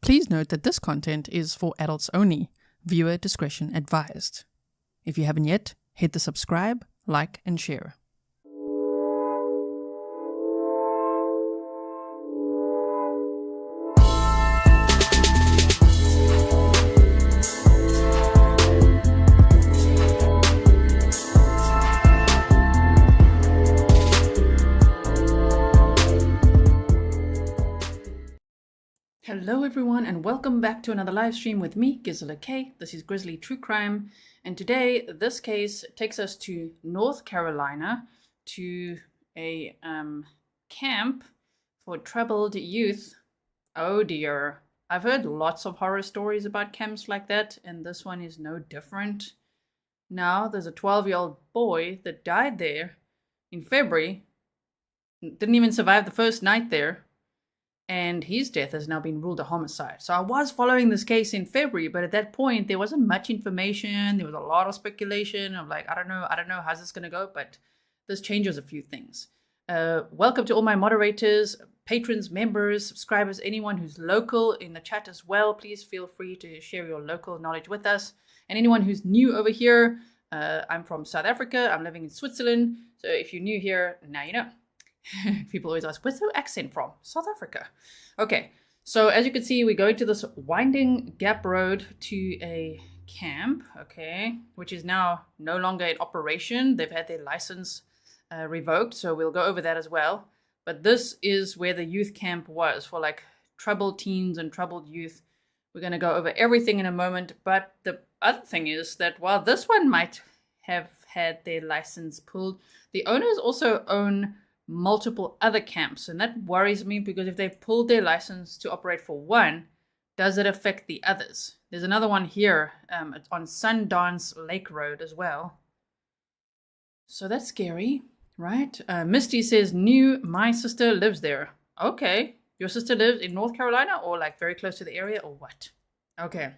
Please note that this content is for adults only. Viewer discretion advised. If you haven't yet, hit the subscribe, like, and share. Hello everyone and welcome back to another live stream with me, Grizzly K. This is Grizzly True Crime, and today this case takes us to North Carolina to a camp for troubled youth. Oh dear, I've heard lots of horror stories about camps like that, and this one is no different. Now there's a 12-year-old boy that died there in February, didn't even survive the first night there. And his death has now been ruled a homicide. So I was following this case in February, but at that point, there wasn't much information. There was a lot of speculation of like, I don't know, how's this going to go? But this changes a few things. Welcome to all my moderators, patrons, members, subscribers, anyone who's local in the chat as well. Please feel free to share your local knowledge with us. And anyone who's new over here, I'm from South Africa. I'm living in Switzerland. So if you're new here, now you know. People always ask, where's the accent from? South Africa. Okay, so as you can see, we go to this winding gap road to a camp, okay, which is now no longer in operation. They've had their license revoked, so we'll go over that as well. But this is where the youth camp was for like troubled teens and troubled youth. We're going to go over everything in a moment. But the other thing is that while this one might have had their license pulled, the owners also own multiple other camps, and that worries me because if they've pulled their license to operate for one, does it affect the others? There's another one here on Sundance Lake Road as well, so that's scary, right? Misty says, my sister lives there. Okay, your sister lives in North Carolina or like very close to the area or what? Okay.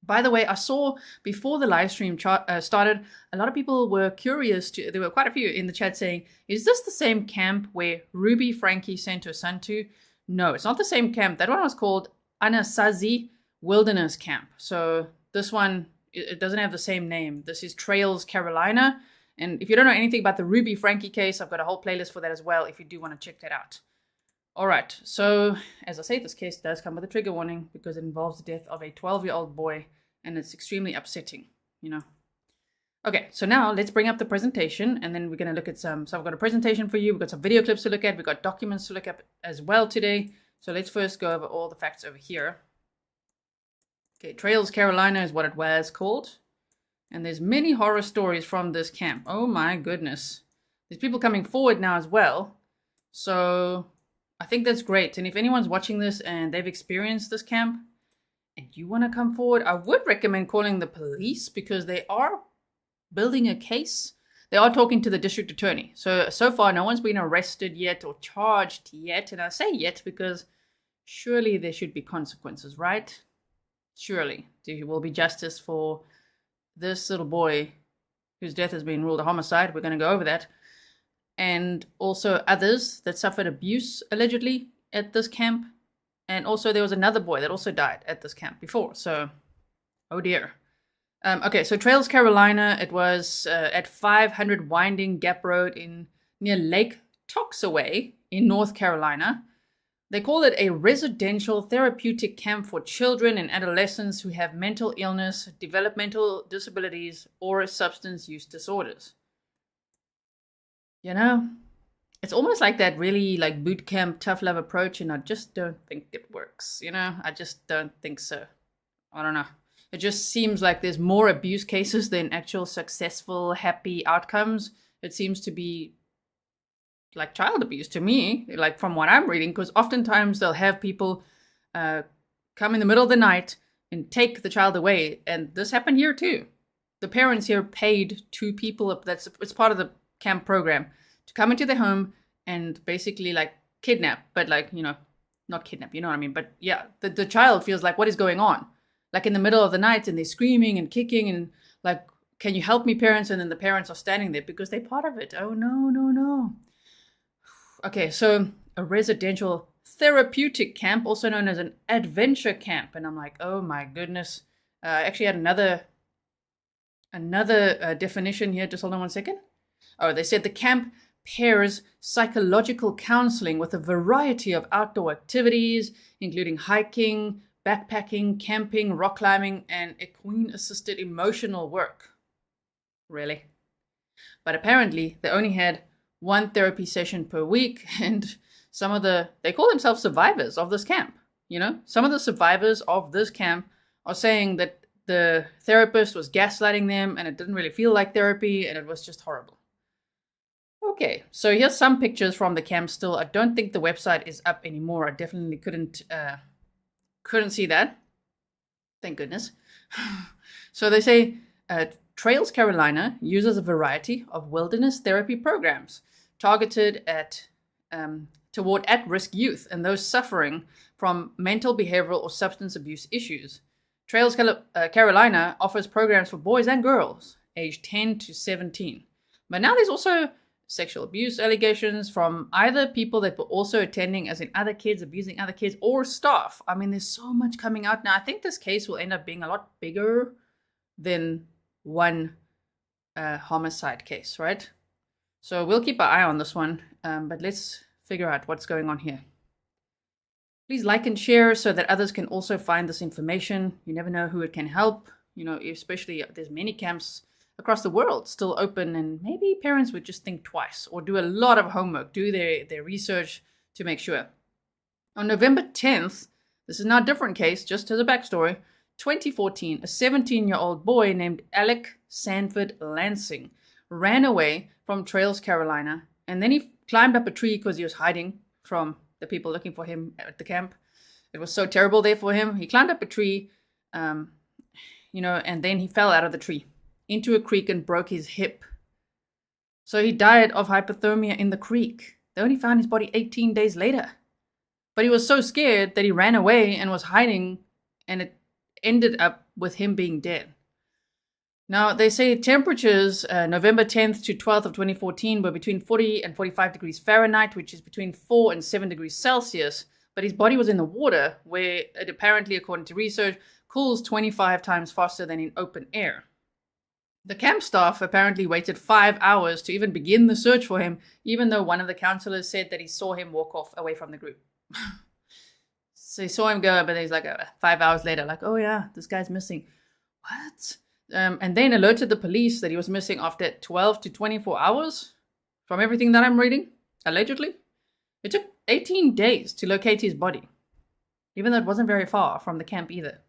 By the way, I saw before the live stream started, a lot of people were curious. There were quite a few in the chat saying, is this the same camp where Ruby Frankie sent her son to? No, it's not the same camp. That one was called Anasazi Wilderness Camp. So this one, it doesn't have the same name. This is Trails, Carolina. And if you don't know anything about the Ruby Frankie case, I've got a whole playlist for that as well if you do want to check that out. All right, so as I say, this case does come with a trigger warning because it involves the death of a 12-year-old boy, and it's extremely upsetting, you know. Okay, so now let's bring up the presentation, and then we're going to look at so I've got a presentation for you, we've got some video clips to look at, we've got documents to look at as well today. So let's first go over all the facts over here. Okay, Trails Carolina is what it was called, and there's many horror stories from this camp. Oh my goodness. There's people coming forward now as well, so I think that's great. And if anyone's watching this and they've experienced this camp and you want to come forward, I would recommend calling the police because they are building a case. They are talking to the district attorney. So far, no one's been arrested yet or charged yet. And I say yet because surely there should be consequences, right? Surely there will be justice for this little boy whose death has been ruled a homicide. We're going to go over that. And also others that suffered abuse allegedly at this camp. And also there was another boy that also died at this camp before. So, oh dear. Okay, so Trails Carolina, it was at 500 Winding Gap Road near Lake Toxaway in North Carolina. They call it a residential therapeutic camp for children and adolescents who have mental illness, developmental disabilities, or substance use disorders. You know, it's almost like that really like boot camp, tough love approach, and I just don't think it works. You know, I just don't think so. I don't know. It just seems like there's more abuse cases than actual successful, happy outcomes. It seems to be like child abuse to me, like from what I'm reading, because oftentimes they'll have people come in the middle of the night and take the child away. And this happened here too. The parents here paid two people, it's part of the camp program, to come into their home and basically like kidnap, but like, you know, not kidnap, you know what I mean? But yeah, the child feels like, what is going on? Like in the middle of the night, and they're screaming and kicking and like, can you help me, parents? And then the parents are standing there because they're part of it. Oh, no. Okay, so a residential therapeutic camp, also known as an adventure camp. And I'm like, oh my goodness. I actually had another definition here. Just hold on one second. Oh, they said the camp pairs psychological counseling with a variety of outdoor activities, including hiking, backpacking, camping, rock climbing, and equine-assisted emotional work. Really? But apparently, they only had one therapy session per week, and they call themselves survivors of this camp. You know, some of the survivors of this camp are saying that the therapist was gaslighting them, and it didn't really feel like therapy, and it was just horrible. Okay, so here's some pictures from the camp still. I don't think the website is up anymore. I definitely couldn't see that. Thank goodness. So they say Trails Carolina uses a variety of wilderness therapy programs targeted toward at-risk youth and those suffering from mental, behavioral, or substance abuse issues. Trails Carolina offers programs for boys and girls aged 10 to 17. But now there's also sexual abuse allegations from either people that were also attending, as in other kids, abusing other kids, or staff. I mean, there's so much coming out now. I think this case will end up being a lot bigger than one homicide case, right? So we'll keep our eye on this one, but let's figure out what's going on here. Please like and share so that others can also find this information. You never know who it can help. You know, especially there's many camps across the world still open, and maybe parents would just think twice or do a lot of homework, do their research to make sure. On November 10th, this is now a different case, just as a backstory, 2014, a 17-year-old boy named Alec Sanford Lansing ran away from Trails Carolina, and then he climbed up a tree because he was hiding from the people looking for him at the camp. It was so terrible there for him. He climbed up a tree, and then he fell out of the tree into a creek and broke his hip. So he died of hypothermia in the creek. They only found his body 18 days later. But he was so scared that he ran away and was hiding, and it ended up with him being dead. Now, they say temperatures November 10th to 12th of 2014 were between 40 and 45 degrees Fahrenheit, which is between 4 and 7 degrees Celsius. But his body was in the water, where it apparently, according to research, cools 25 times faster than in open air. The camp staff apparently waited 5 hours to even begin the search for him, even though one of the counselors said that he saw him walk off away from the group. So he saw him go, but he's like 5 hours later, like, oh yeah, this guy's missing. What? And then alerted the police that he was missing after 12 to 24 hours. From everything that I'm reading, allegedly. It took 18 days to locate his body, even though it wasn't very far from the camp either.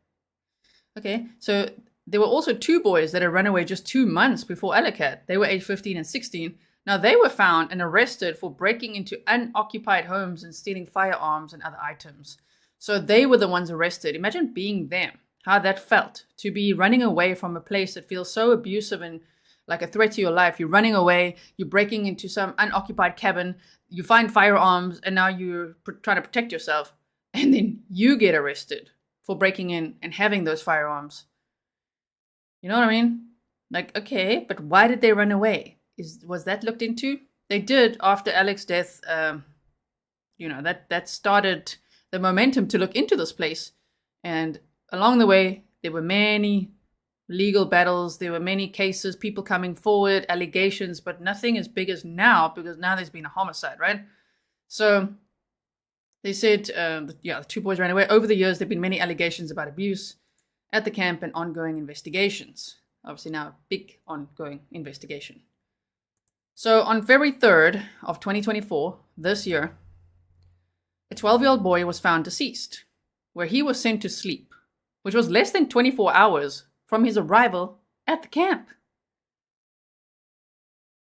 Okay, so there were also 2 boys that had run away just 2 months before Alec had. They were aged 15 and 16. Now, they were found and arrested for breaking into unoccupied homes and stealing firearms and other items. So they were the ones arrested. Imagine being them, how that felt, to be running away from a place that feels so abusive and like a threat to your life. You're running away, you're breaking into some unoccupied cabin, you find firearms, and now you're trying to protect yourself. And then you get arrested for breaking in and having those firearms. You know what I mean? Like, okay, but why did they run away? Was that looked into? They did after Alec's death. That started the momentum to look into this place. And along the way, there were many legal battles. There were many cases, people coming forward, allegations, but nothing as big as now, because now there's been a homicide, right? So they said, the 2 boys ran away. Over the years, there have been many allegations about abuse at the camp and ongoing investigations. Obviously now a big ongoing investigation. So on February 3rd of 2024, this year, a 12-year-old boy was found deceased, where he was sent to sleep, which was less than 24 hours from his arrival at the camp.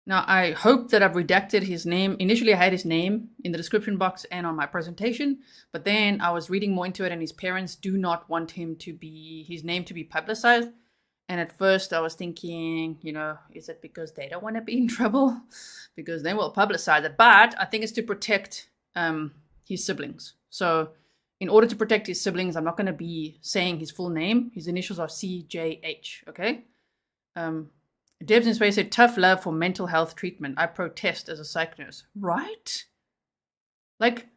Now, I hope that I've redacted his name. Initially, I had his name in the description box and on my presentation, but then I was reading more into it, and his parents do not want his name to be publicized. And at first, I was thinking, is it because they don't want to be in trouble? Because they will publicize it. But I think it's to protect his siblings. So in order to protect his siblings, I'm not going to be saying his full name. His initials are CJH, okay? Debs in space said, tough love for mental health treatment. I protest as a psych nurse. Right? Like,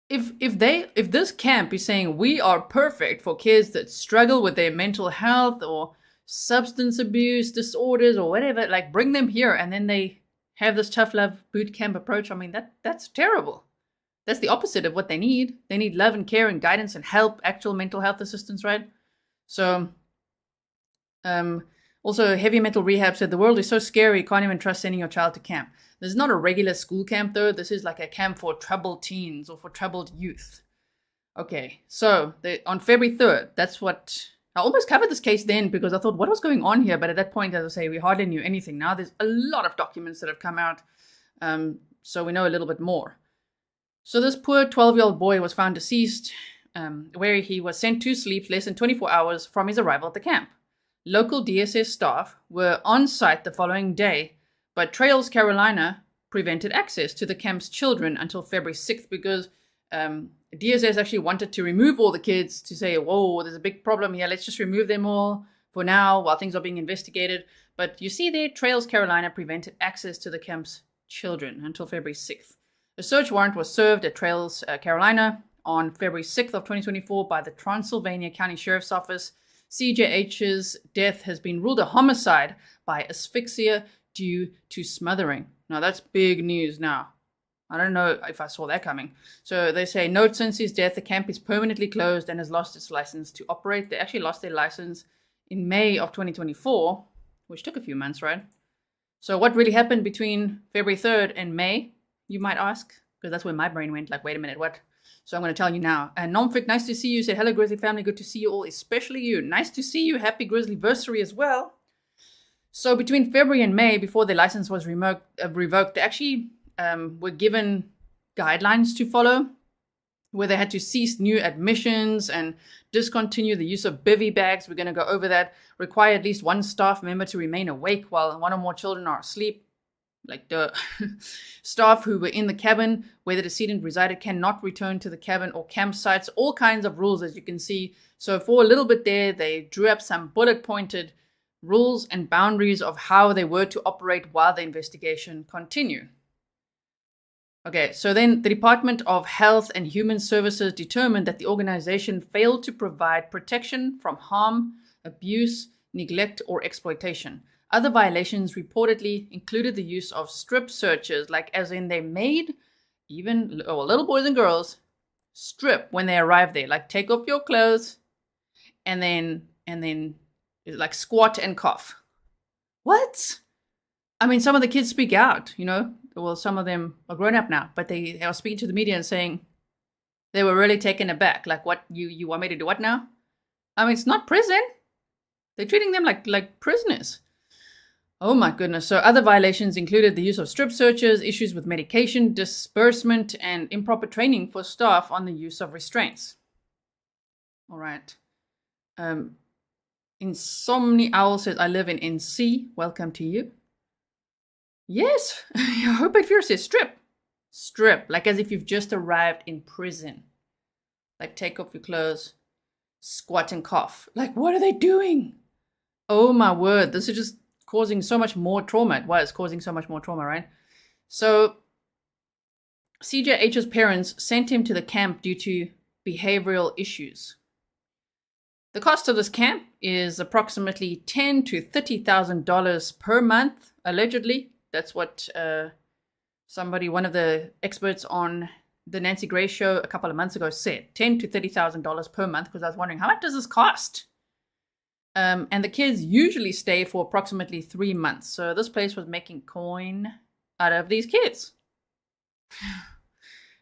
if this camp is saying we are perfect for kids that struggle with their mental health or substance abuse disorders or whatever, like bring them here, and then they have this tough love boot camp approach. I mean, that's terrible. That's the opposite of what they need. They need love and care and guidance and help, actual mental health assistance, right? So, also heavy metal rehab said the world is so scary, you can't even trust sending your child to camp. This is not a regular school camp though. This is like a camp for troubled teens or for troubled youth. Okay, so on February 3rd, that's what I almost covered this case then because I thought, what was going on here? But at that point, as I say, we hardly knew anything. Now there's a lot of documents that have come out, so we know a little bit more. So this poor 12-year-old boy was found deceased, where he was sent to sleep less than 24 hours from his arrival at the camp. Local DSS staff were on site the following day, but Trails Carolina prevented access to the camp's children until February 6th because DSS actually wanted to remove all the kids to say, whoa, there's a big problem here. Let's just remove them all for now while things are being investigated. But you see there, Trails Carolina prevented access to the camp's children until February 6th. A search warrant was served at Trails Carolina on February 6th of 2024 by the Transylvania County Sheriff's Office. CJH's death has been ruled a homicide by asphyxia due to smothering. Now that's big news now. I don't know if I saw that coming. So they say, note, since his death, the camp is permanently closed and has lost its license to operate. They actually lost their license in May of 2024, which took a few months, right? So what really happened between February 3rd and May, you might ask? Because that's where my brain went, like, wait a minute, what? So I'm going to tell you now. And Nomfik, nice to see you. Said, hello, Grizzly family. Good to see you all, especially you. Nice to see you. Happy Grizzlyversary as well. So between February and May, before their license was revoked, they actually were given guidelines to follow, where they had to cease new admissions and discontinue the use of bivvy bags. We're going to go over that. Require at least one staff member to remain awake while one or more children are asleep. Like the staff who were in the cabin where the decedent resided cannot return to the cabin or campsites. All kinds of rules, as you can see. So for a little bit there, they drew up some bullet-pointed rules and boundaries of how they were to operate while the investigation continued. Okay, so then the Department of Health and Human Services determined that the organization failed to provide protection from harm, abuse, neglect, or exploitation. Other violations reportedly included the use of strip searches, like as in they made even little boys and girls strip when they arrived there, like take off your clothes and then like squat and cough. What? I mean, some of the kids speak out, you know. Well, some of them are grown up now, but they are speaking to the media and saying they were really taken aback. Like, what, you want me to do what now? I mean, it's not prison. They're treating them like prisoners. Oh my goodness. So other violations included the use of strip searches, issues with medication disbursement, and improper training for staff on the use of restraints. All right. Insomni Owl says, I live in NC. Welcome to you. Yes. I hope it fears says strip. Strip. Like as if you've just arrived in prison. Like take off your clothes, squat and cough. Like what are they doing? Oh my word. This is just causing so much more trauma. It was causing so much more trauma, right? So CJH's parents sent him to the camp due to behavioral issues. The cost of this camp is approximately $10,000 to $30,000 per month, allegedly. That's what one of the experts on the Nancy Grace show a couple of months ago said. $10,000 to $30,000 per month, because I was wondering, how much does this cost? And the kids usually stay for approximately 3 months. So this place was making coin out of these kids.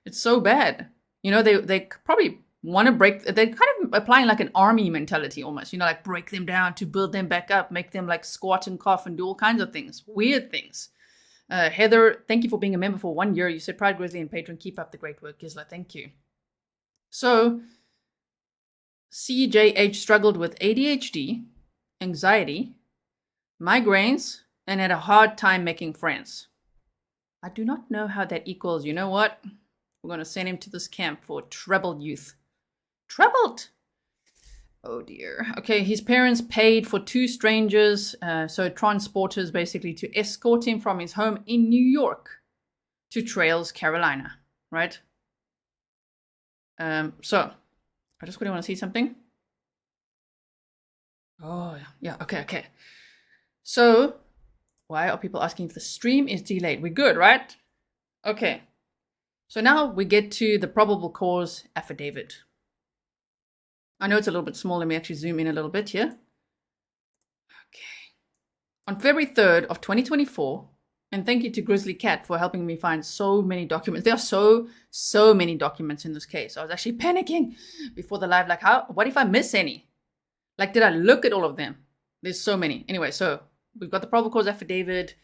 It's so bad. You know, they probably want to they're kind of applying like an army mentality almost, you know, like break them down to build them back up, make them like squat and cough and do all kinds of things, weird things. Heather, thank you for being a member for 1 year. You said Pride Grizzly and Patron, keep up the great work, Gisela. Thank you. So CJH struggled with ADHD, anxiety, migraines, and had a hard time making friends. I do not know how that equals, you know what? We're going to send him to this camp for troubled youth. Troubled! Oh dear. Okay, his parents paid for 2 strangers, so transporters basically, to escort him from his home in New York to Trails, Carolina, right? So I just really want to see something. Oh, yeah. Okay. So why are people asking if the stream is delayed? We're good, right? Okay. So now we get to the probable cause affidavit. I know it's a little bit small. Let me actually zoom in a little bit here. Okay. On February 3rd of 2024, and thank you to Grizzly Cat for helping me find so many documents. There are so many documents in this case. I was actually panicking before the live, like, what if I miss any? Like, did I look at all of them? There's so many. Anyway, so we've got the probable cause affidavit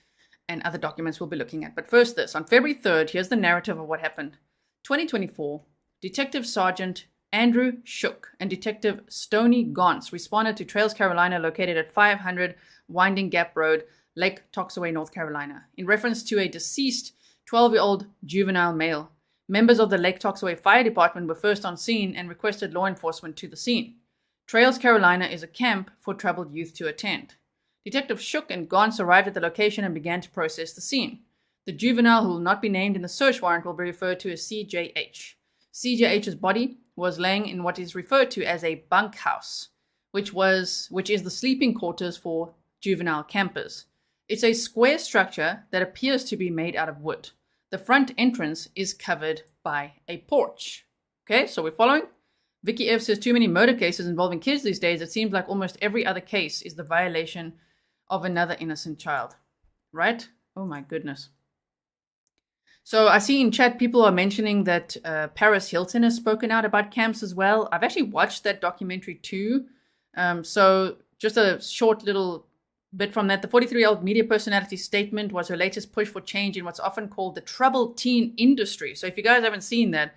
and other documents we'll be looking at. But first this, on February 3rd, here's the narrative of what happened. 2024, Detective Sergeant Andrew Shook and Detective Stoney Gauntz responded to Trails, Carolina, located at 500 Winding Gap Road, Lake Toxaway, North Carolina, in reference to a deceased 12-year-old juvenile male. Members of the Lake Toxaway Fire Department were first on scene and requested law enforcement to the scene. Trails, Carolina is a camp for troubled youth to attend. Detective Shook and Gauntz arrived at the location and began to process the scene. The juvenile, who will not be named in the search warrant, will be referred to as CJH. CJH's body was laying in what is referred to as a bunkhouse, which is the sleeping quarters for juvenile campers. It's a square structure that appears to be made out of wood. The front entrance is covered by a porch. Okay, so we're following? Vicky F says too many murder cases involving kids these days. It seems like almost every other case is the violation of another innocent child. Right? Oh my goodness. So I see in chat people are mentioning that Paris Hilton has spoken out about camps as well. I've actually watched that documentary too. So just a short little bit from that. The 43-year-old media personality statement was her latest push for change in what's often called the troubled teen industry. So if you guys haven't seen that,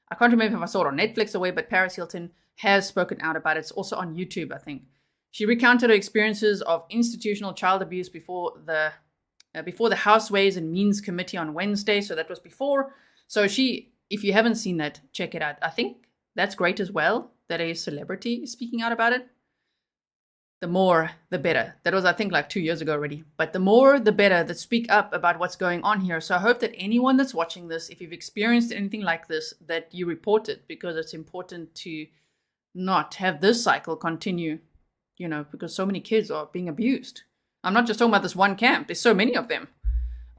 I can't remember if I saw it on Netflix or where, but Paris Hilton has spoken out about it. It's also on YouTube, I think. She recounted her experiences of institutional child abuse before the House Ways and Means Committee on Wednesday. So that was before. So if you haven't seen that, check it out. I think that's great as well, that a celebrity is speaking out about it. The more, the better. That was, I think, like 2 years ago already. But the more, the better that speak up about what's going on here. So I hope that anyone that's watching this, if you've experienced anything like this, that you report it, because it's important to not have this cycle continue, because so many kids are being abused. I'm not just talking about this one camp. There's so many of them.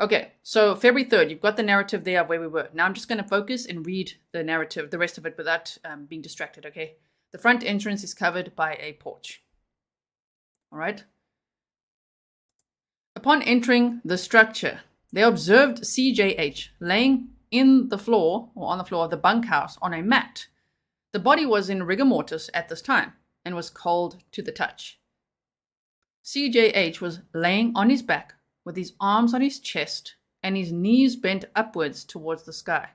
Okay, so February 3rd, you've got the narrative there of where we were. Now I'm just going to focus and read the narrative, the rest of it, without being distracted, okay? The front entrance is covered by a porch. All right. Upon entering the structure, they observed CJH laying on the floor of the bunkhouse on a mat. The body was in rigor mortis at this time and was cold to the touch. CJH was laying on his back with his arms on his chest and his knees bent upwards towards the sky.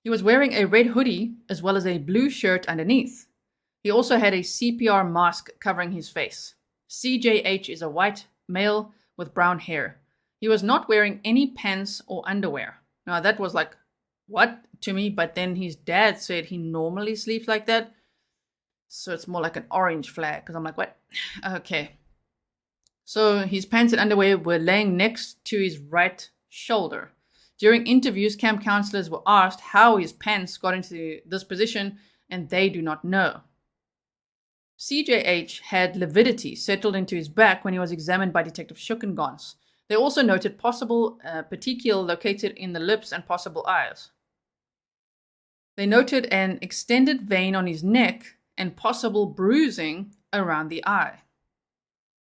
He was wearing a red hoodie as well as a blue shirt underneath. He also had a CPR mask covering his face. CJH is a white male with brown hair. He was not wearing any pants or underwear. Now that was like, what to me? But then his dad said he normally sleeps like that. So it's more like an orange flag, because I'm like, what? Okay. So his pants and underwear were laying next to his right shoulder. During interviews, camp counselors were asked how his pants got into this position, and they do not know. CJH had lividity settled into his back when he was examined by Detective Shook and Gauntz. They also noted possible petechial located in the lips and possible eyes. They noted an extended vein on his neck and possible bruising around the eye.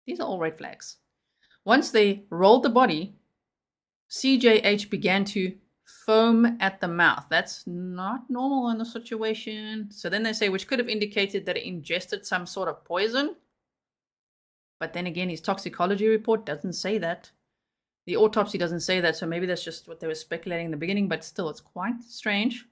These are all red flags. Once they rolled the body, CJH began to foam at the mouth. That's not normal in the situation. So then they say, which could have indicated that it ingested some sort of poison. But then again, his toxicology report doesn't say that. The autopsy doesn't say that, so maybe that's just what they were speculating in the beginning, but still, it's quite strange.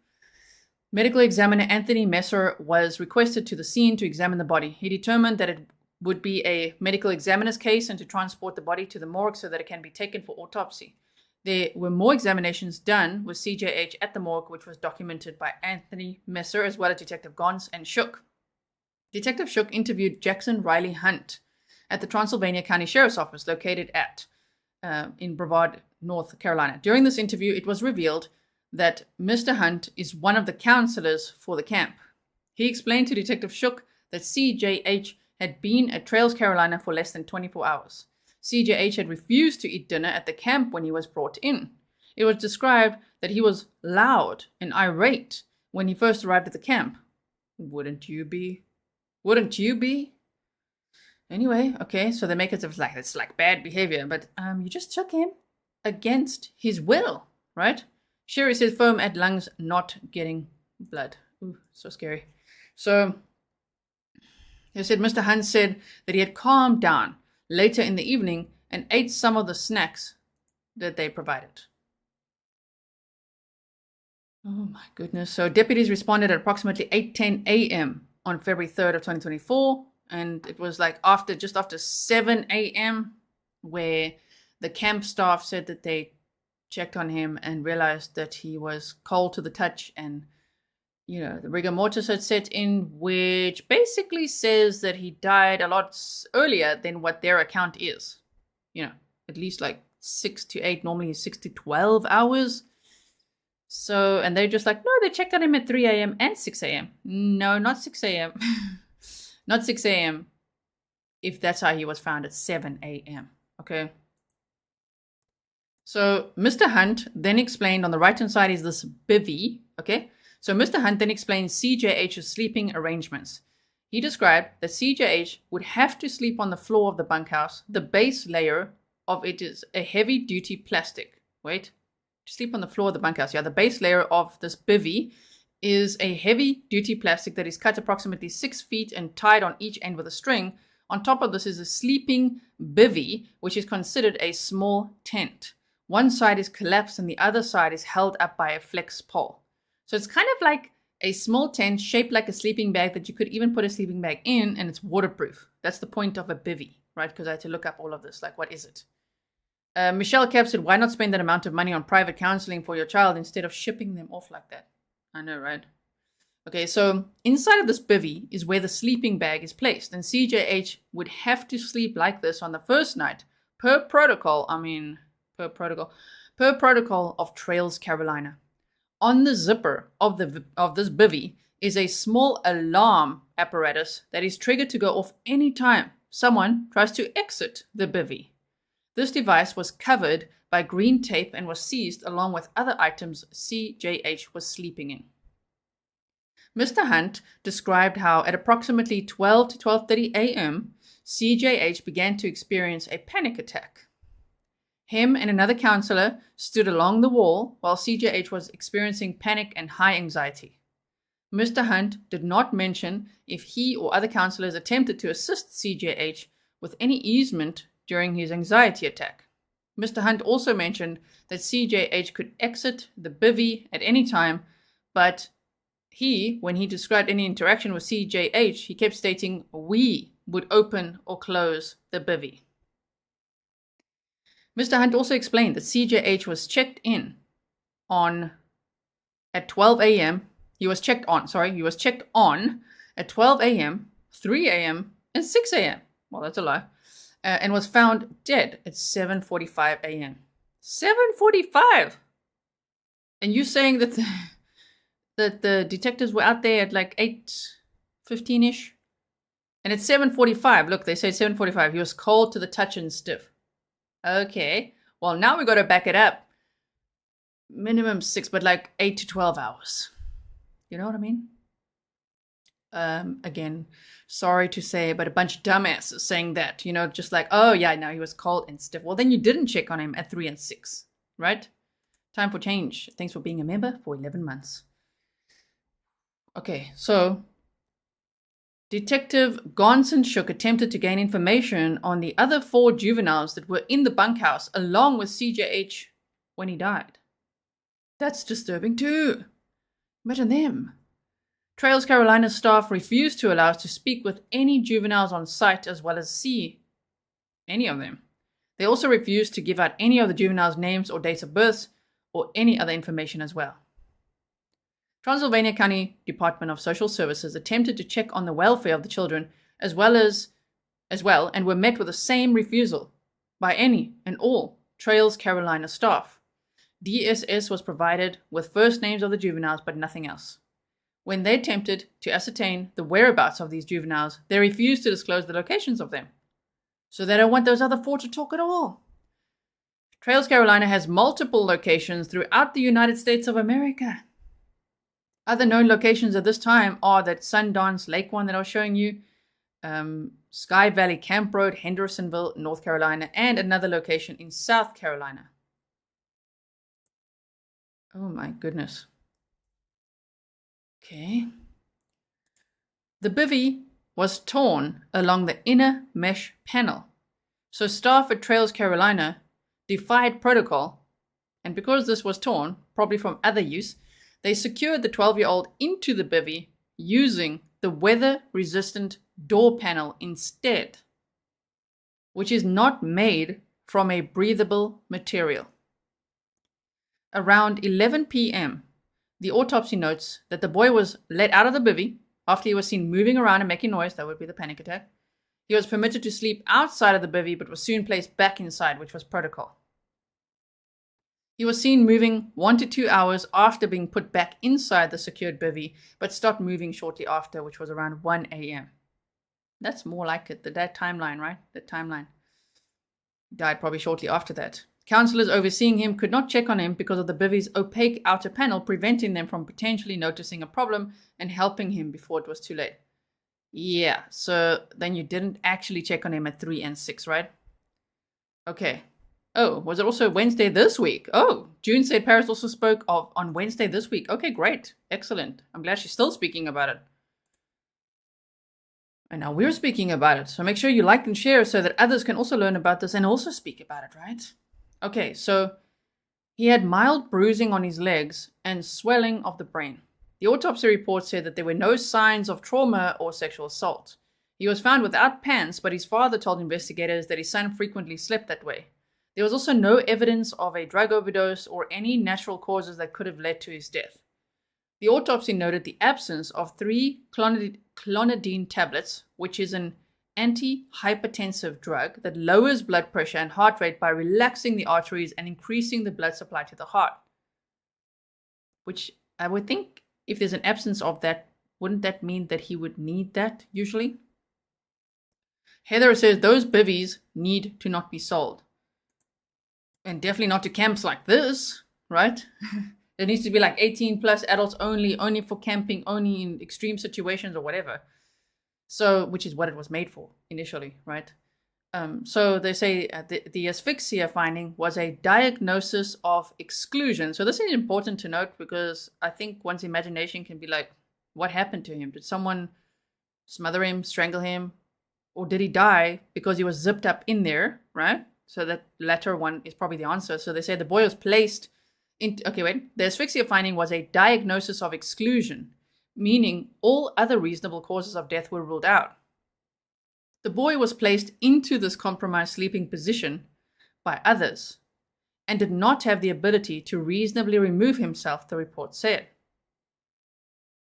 Medical examiner Anthony Messer was requested to the scene to examine the body. He determined that it would be a medical examiner's case and to transport the body to the morgue so that it can be taken for autopsy. There were more examinations done with CJH at the morgue, which was documented by Anthony Messer as well as Detective Gauntz and Shook. Detective Shook interviewed Jackson Riley Hunt at the Transylvania County Sheriff's Office located in Brevard, North Carolina. During this interview, it was revealed that Mr. Hunt is one of the counselors for the camp. He explained to Detective Shook that CJH had been at Trails, Carolina for less than 24 hours. CJH had refused to eat dinner at the camp when he was brought in. It was described that he was loud and irate when he first arrived at the camp. Wouldn't you be? Wouldn't you be? Anyway, okay, so they make it like it's like bad behavior, but you just took him against his will, right? Sherry says foam at lungs, not getting blood. Ooh, so scary. So they said Mr. Hunt said that he had calmed down later in the evening and ate some of the snacks that they provided. Oh my goodness. So deputies responded at approximately 8:10 a.m. on February 3rd of 2024. And it was like just after 7 a.m. where the camp staff said that they checked on him and realized that he was cold to the touch, and the rigor mortis had set in, which basically says that he died a lot earlier than what their account is. At least like 6 to 8, normally 6 to 12 hours. So, and they're just like, no, they checked on him at 3 a.m. and 6 a.m. No, not 6 a.m. Not 6 a.m. if that's how he was found at 7 a.m. Okay. So Mr. Hunt then explained, on the right-hand side is this bivvy. Okay. So Mr. Hunt then explained CJH's sleeping arrangements. He described that CJH would have to sleep on the floor of the bunkhouse. The base layer of it is a heavy-duty plastic. Wait. Sleep on the floor of the bunkhouse. Yeah, the base layer of this bivvy is a heavy-duty plastic that is cut approximately 6 feet and tied on each end with a string. On top of this is a sleeping bivvy, which is considered a small tent. One side is collapsed and the other side is held up by a flex pole. So it's kind of like a small tent shaped like a sleeping bag that you could even put a sleeping bag in, and it's waterproof. That's the point of a bivvy, right? Because I had to look up all of this. Like, what is it? Michelle Cap said, why not spend that amount of money on private counseling for your child instead of shipping them off like that? I know, right? Okay, so inside of this bivvy is where the sleeping bag is placed, and CJH would have to sleep like this on the first night per protocol of Trails, Carolina. On the zipper of this bivvy is a small alarm apparatus that is triggered to go off any time someone tries to exit the bivvy. This device was covered by green tape and was seized along with other items CJH was sleeping in. Mr. Hunt described how at approximately 12 to 12:30 a.m., CJH began to experience a panic attack. Him and another counselor stood along the wall while CJH was experiencing panic and high anxiety. Mr. Hunt did not mention if he or other counselors attempted to assist CJH with any easement during his anxiety attack. Mr. Hunt also mentioned that CJH could exit the bivvy at any time, but when he described any interaction with CJH, he kept stating we would open or close the bivvy. Mr. Hunt also explained that CJH was checked in at 12 a.m. He was checked on at 12 a.m., 3 a.m., and 6 a.m. Well, that's a lie. And was found dead at 7:45 a.m. 7:45! And you saying that the detectives were out there at like 8:15-ish? And at 7:45, look, they say 7:45, he was cold to the touch and stiff. Okay, well, now we got to back it up. Minimum 6, but like 8 to 12 hours. You know what I mean? Again, sorry to say, but a bunch of dumbasses saying that, just like, oh yeah, no, he was cold and stiff. Well, then you didn't check on him at 3 and 6, right? Time for change. Thanks for being a member for 11 months. Okay, so Detective Gonson Shook attempted to gain information on the other 4 juveniles that were in the bunkhouse along with CJH when he died. That's disturbing too. Imagine them. Trails Carolina staff refused to allow us to speak with any juveniles on site as well as see any of them. They also refused to give out any of the juveniles' names or dates of births or any other information as well. Transylvania County Department of Social Services attempted to check on the welfare of the children as well and were met with the same refusal by any and all Trails Carolina staff. DSS was provided with first names of the juveniles, but nothing else. When they attempted to ascertain the whereabouts of these juveniles, they refused to disclose the locations of them. So they don't want those other four to talk at all. Trails Carolina has multiple locations throughout the United States of America. Other known locations at this time are that Sundance Lake one that I was showing you, Sky Valley Camp Road, Hendersonville, North Carolina, and another location in South Carolina. Oh my goodness. Okay. The bivvy was torn along the inner mesh panel. So staff at Trails Carolina defied protocol, and because this was torn, probably from other use, they secured the 12-year-old into the bivvy using the weather-resistant door panel instead, which is not made from a breathable material. Around 11 p.m., the autopsy notes that the boy was let out of the bivvy after he was seen moving around and making noise. That would be the panic attack. He was permitted to sleep outside of the bivvy, but was soon placed back inside, which was protocol. He was seen moving 1 to 2 hours after being put back inside the secured bivvy, but stopped moving shortly after, which was around 1 a.m. That's more like it, that timeline, right? That timeline. He died probably shortly after that. Counselors overseeing him could not check on him because of the bivvy's opaque outer panel, preventing them from potentially noticing a problem and helping him before it was too late. Yeah, so then you didn't actually check on him at 3 and 6, right? Okay. Oh, was it also Wednesday this week? Oh, June said Paris also spoke of on Wednesday this week. Okay, great. Excellent. I'm glad she's still speaking about it. And now we're speaking about it. So make sure you like and share so that others can also learn about this and also speak about it, right? Okay, so he had mild bruising on his legs and swelling of the brain. The autopsy report said that there were no signs of trauma or sexual assault. He was found without pants, but his father told investigators that his son frequently slept that way. There was also no evidence of a drug overdose or any natural causes that could have led to his death. The autopsy noted the absence of 3 clonidine tablets, which is an antihypertensive drug that lowers blood pressure and heart rate by relaxing the arteries and increasing the blood supply to the heart. Which I would think, if there's an absence of that, wouldn't that mean that he would need that usually? Heather says those bivvies need to not be sold. And definitely not to camps like this, right? There needs to be like 18 plus adults only for camping, only in extreme situations or whatever. So, which is what it was made for initially, right? So they say the asphyxia finding was a diagnosis of exclusion. So this is important to note because I think one's imagination can be like, what happened to him? Did someone smother him, strangle him? Or did he die because he was zipped up in there, right? So that latter one is probably the answer. So they say the boy was placed into, the asphyxia finding was a diagnosis of exclusion, meaning all other reasonable causes of death were ruled out. The boy was placed into this compromised sleeping position by others and did not have the ability to reasonably remove himself, the report said.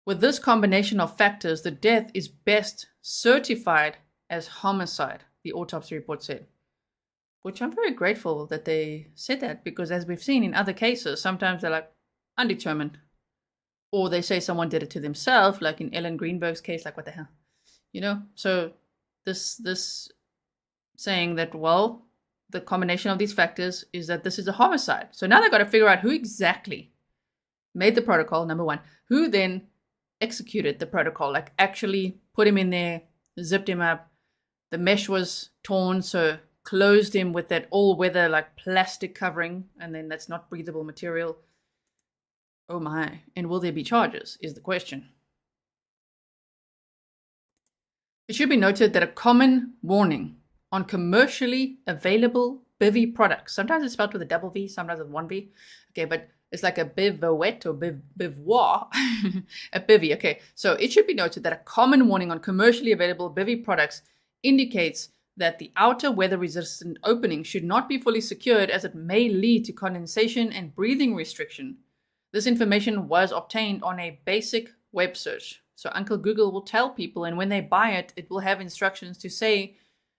With this combination of factors, the death is best certified as homicide, the autopsy report said. Which I'm very grateful that they said that, because as we've seen in other cases, sometimes they're like, undetermined. Or they say someone did it to themselves, like in Ellen Greenberg's case, like what the hell? You know? So this saying that, well, the combination of these factors is that this is a homicide. So now they've got to figure out who exactly made the protocol, number one. Who then executed the protocol, like actually put him in there, zipped him up. The mesh was torn, so closed him with that all-weather like plastic covering, and then that's not breathable material. Oh my. And will there be charges, is the question. It should be noted that a common warning on commercially available bivvy products, sometimes it's spelled with a double V, sometimes with one V. Okay, but it's like a bivouac or bivouac, a bivvy. Okay, so it should be noted that a common warning on commercially available bivvy products indicates that the outer weather-resistant opening should not be fully secured, as it may lead to condensation and breathing restriction. This information was obtained on a basic web search. So Uncle Google will tell people, and when they buy it, it will have instructions to say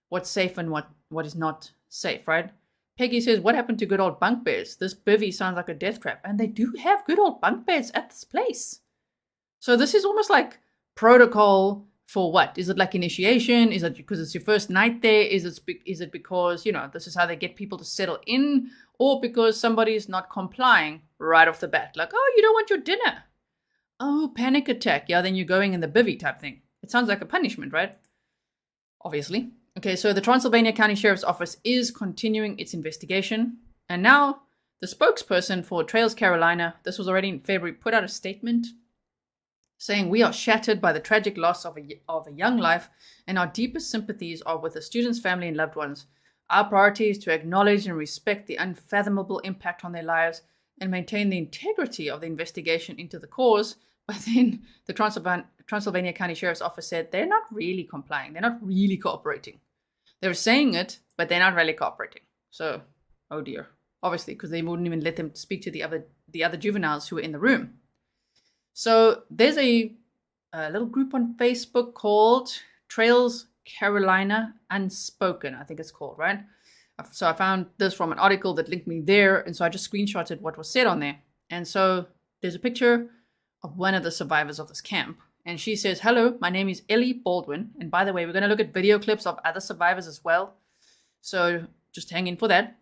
what's safe and what is not safe, right? Peggy says, what happened to good old bunk beds? This bivvy sounds like a death trap. And they do have good old bunk beds at this place. So this is almost like protocol for what? Is it like initiation? Is it because it's your first night there? Is it because, you know, this is how they get people to settle in? Or because somebody's not complying right off the bat? Like, oh, you don't want your dinner. Oh, panic attack. Yeah, then you're going in the bivvy type thing. It sounds like a punishment, right? Obviously. Okay, so the Transylvania County Sheriff's Office is continuing its investigation. And now the spokesperson for Trails Carolina, this was already in February, put out a statement saying, we are shattered by the tragic loss of a young life, and our deepest sympathies are with the student's family and loved ones. Our priority is to acknowledge and respect the unfathomable impact on their lives and maintain the integrity of the investigation into the cause. But then the Transylvania County Sheriff's Office said they're not really complying. They're not really cooperating. They're saying it, but they're not really cooperating. So, oh dear. Obviously, because they wouldn't even let them speak to the other juveniles who were in the room. So there's a little group on Facebook called Trails Carolina Unspoken, I think it's called, right? So I found this from an article that linked me there, and so I just screenshotted what was said on there. And so there's a picture of one of the survivors of this camp, and she says, hello, my name is Ellie Baldwin, and by the way, we're going to look at video clips of other survivors as well, so just hang in for that.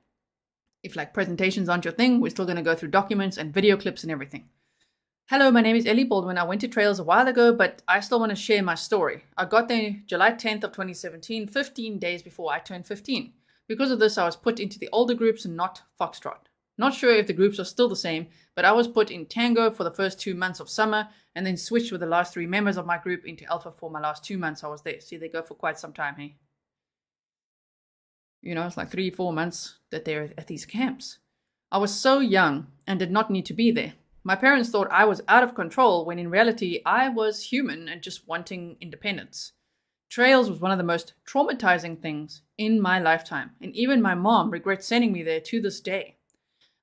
If like presentations aren't your thing, we're still going to go through documents and video clips and everything. Hello, my name is Ellie Baldwin. I went to Trails a while ago, but I still want to share my story. I got there July 10th of 2017, 15 days before I turned 15. Because of this, I was put into the older groups and not Foxtrot. Not sure if the groups are still the same, but I was put in Tango for the first 2 months of summer and then switched with the last 3 members of my group into Alpha for my last 2 months I was there. See, they go for quite some time, hey? You know, it's like 3-4 months that they're at these camps. I was so young and did not need to be there. My parents thought I was out of control when in reality I was human and just wanting independence. Trails was one of the most traumatizing things in my lifetime, and even my mom regrets sending me there to this day.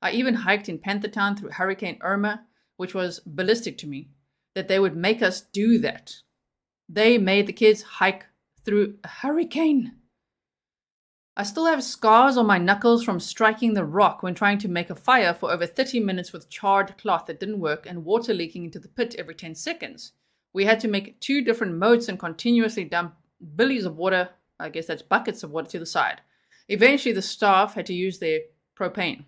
I even hiked in Panthertown through Hurricane Irma, which was ballistic to me, that they would make us do that. They made the kids hike through a hurricane. I still have scars on my knuckles from striking the rock when trying to make a fire for over 30 minutes with charred cloth that didn't work and water leaking into the pit every 10 seconds. We had to make 2 different moats and continuously dump billies of water, I guess that's buckets of water, to the side. Eventually the staff had to use their propane.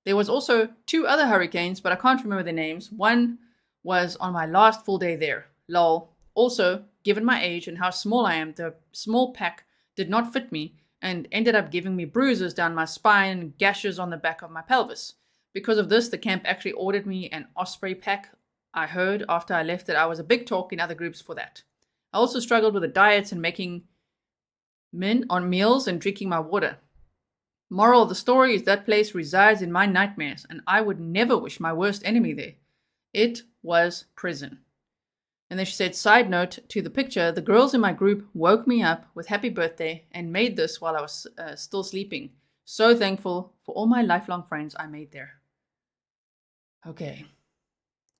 There was also 2 other hurricanes, but I can't remember their names. One was on my last full day there. Lol. Also, given my age and how small I am, the small pack did not fit me and ended up giving me bruises down my spine and gashes on the back of my pelvis. Because of this, the camp actually ordered me an Osprey pack. I heard after I left that I was a big talk in other groups for that. I also struggled with the diets and making men on meals and drinking my water. Moral of the story is that place resides in my nightmares, and I would never wish my worst enemy there. It was prison. And then she said, side note to the picture, the girls in my group woke me up with happy birthday and made this while I was still sleeping. So thankful for all my lifelong friends I made there. Okay.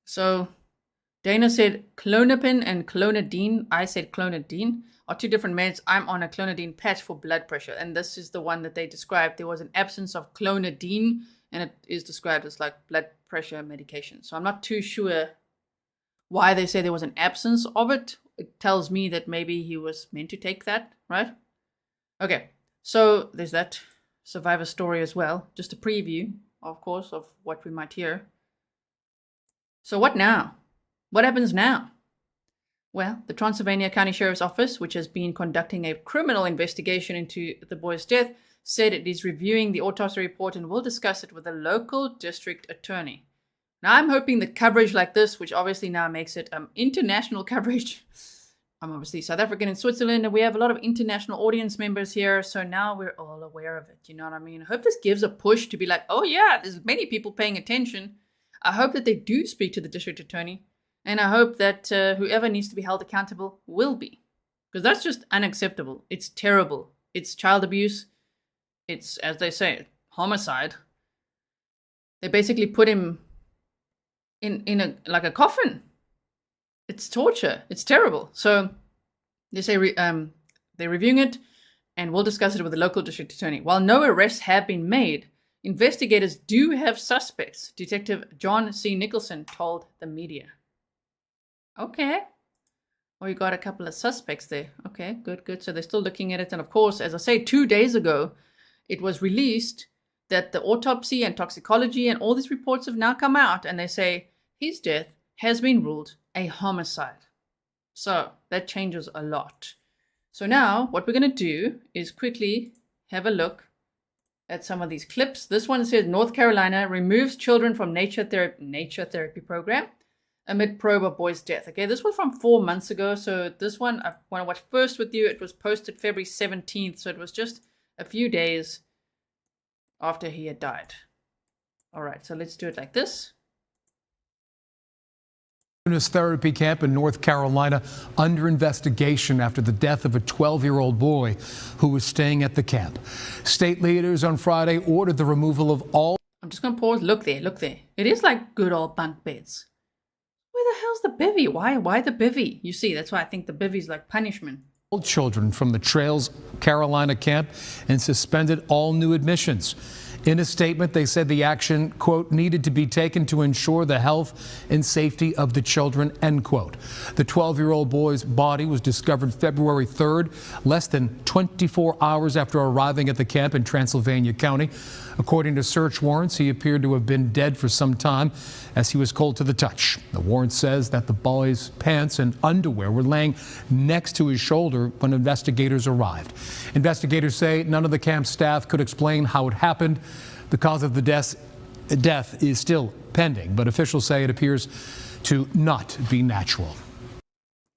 So Dana said Clonopin and Clonidine. I said Clonidine are 2 different meds. I'm on a Clonidine patch for blood pressure. And this is the one that they described. There was an absence of Clonidine, and it is described as like blood pressure medication. So I'm not too sure why they say there was an absence of it. It tells me that maybe he was meant to take that, right? Okay, so there's that survivor story as well. Just a preview, of course, of what we might hear. So what now? What happens now? Well, the Transylvania County Sheriff's Office, which has been conducting a criminal investigation into the boy's death, said it is reviewing the autopsy report and will discuss it with the local district attorney. Now, I'm hoping that coverage like this, which obviously now makes it international coverage. I'm obviously South African in Switzerland, and we have a lot of international audience members here, so now we're all aware of it. You know what I mean? I hope this gives a push to be like, oh yeah, there's many people paying attention. I hope that they do speak to the district attorney, and I hope that whoever needs to be held accountable will be. Because that's just unacceptable. It's terrible. It's child abuse. It's, as they say, homicide. They basically put him in a coffin. It's torture. It's terrible. So they say they're reviewing it, and we'll discuss it with the local district attorney. While no arrests have been made, investigators do have suspects, Detective John C. Nicholson told the media. Okay. Well, you got a couple of suspects there. Okay, good. So they're still looking at it. And of course, as I say, 2 days ago, it was released that the autopsy and toxicology and all these reports have now come out, and they say his death has been ruled a homicide. So that changes a lot. So now what we're going to do is quickly have a look at some of these clips. This one says North Carolina removes children from nature therapy program amid probe of boy's death. Okay, this was from 4 months ago. So this one, I want to watch first with you. It was posted February 17th. So it was just a few days after he had died. All right, so let's do it like this. Therapy camp in North Carolina under investigation after the death of a 12-year-old boy who was staying at the camp. State leaders on Friday ordered the removal of all... I'm just going to pause. Look there. It is like good old bunk beds. Where the hell's the bivvy? Why the bivvy? You see, that's why I think the bivvy is like punishment. All children from the Trails Carolina camp and suspended all new admissions. In a statement, they said the action, quote, needed to be taken to ensure the health and safety of the children, end quote. The 12-year-old boy's body was discovered February 3rd, less than 24 hours after arriving at the camp in Transylvania County. According to search warrants, he appeared to have been dead for some time as he was cold to the touch. The warrant says that the boy's pants and underwear were laying next to his shoulder when investigators arrived. Investigators say none of the camp staff could explain how it happened. The cause of the death is still pending, but officials say it appears to not be natural.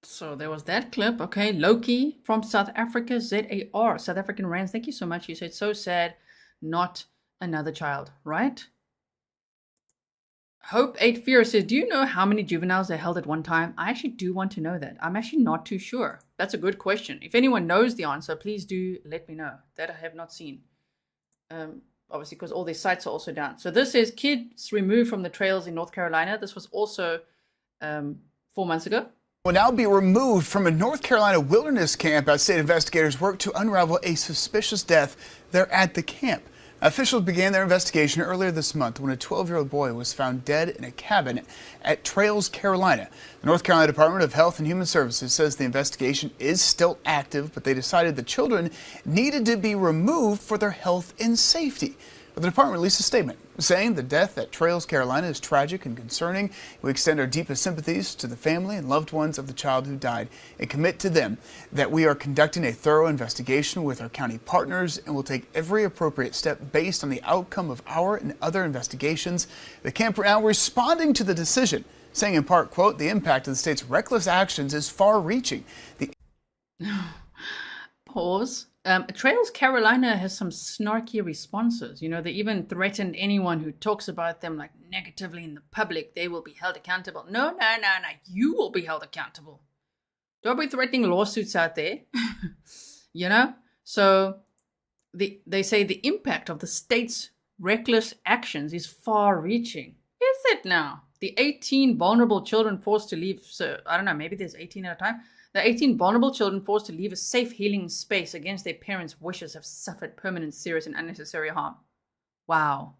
So there was that clip. Okay, Loki from South Africa, ZAR, South African Rands. Thank you so much. You said so sad, not another child, right? Hope 8 Fear says, do you know how many juveniles they held at one time? I actually do want to know that. I'm actually not too sure. That's a good question. If anyone knows the answer, please do let me know. That I have not seen. Obviously, because all these sites are also down. So this is kids removed from the trails in North Carolina. This was also 4 months ago. Will now be removed from a North Carolina wilderness camp as state investigators work to unravel a suspicious death there at the camp. Officials began their investigation earlier this month when a 12-year-old boy was found dead in a cabin at Trails, Carolina. The North Carolina Department of Health and Human Services says the investigation is still active, but they decided the children needed to be removed for their health and safety. But the department released a statement saying the death at Trails, Carolina is tragic and concerning. We extend our deepest sympathies to the family and loved ones of the child who died and commit to them that we are conducting a thorough investigation with our county partners and will take every appropriate step based on the outcome of our and other investigations. The camp are now responding to the decision, saying in part, quote, the impact of the state's reckless actions is far-reaching. Pause. Trails Carolina has some snarky responses. You know, they even threaten anyone who talks about them like negatively in the public. They will be held accountable. No. You will be held accountable. Don't be threatening lawsuits out there. You know? So they say the impact of the state's reckless actions is far-reaching. Is it now? The 18 vulnerable children forced to leave. So I don't know, maybe there's 18 at a time. The 18 vulnerable children forced to leave a safe healing space against their parents' wishes have suffered permanent, serious, and unnecessary harm. Wow.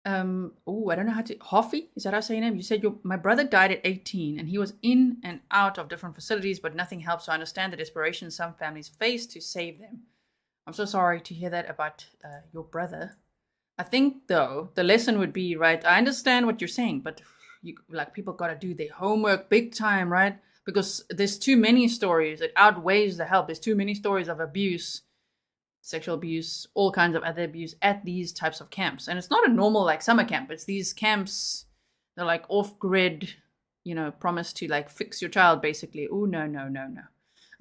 I don't know how to... Hoffy? Is that how I say your name? You said my brother died at 18 and he was in and out of different facilities, but nothing helped. So I understand the desperation some families face to save them. I'm so sorry to hear that about your brother. I think, though, the lesson would be, right, I understand what you're saying, but people got to do their homework big time, right? Because there's too many stories. It outweighs the help. There's too many stories of abuse, sexual abuse, all kinds of other abuse at these types of camps. And it's not a normal like summer camp. It's these camps, they're like off-grid, you know, promise to like fix your child basically. Oh, no.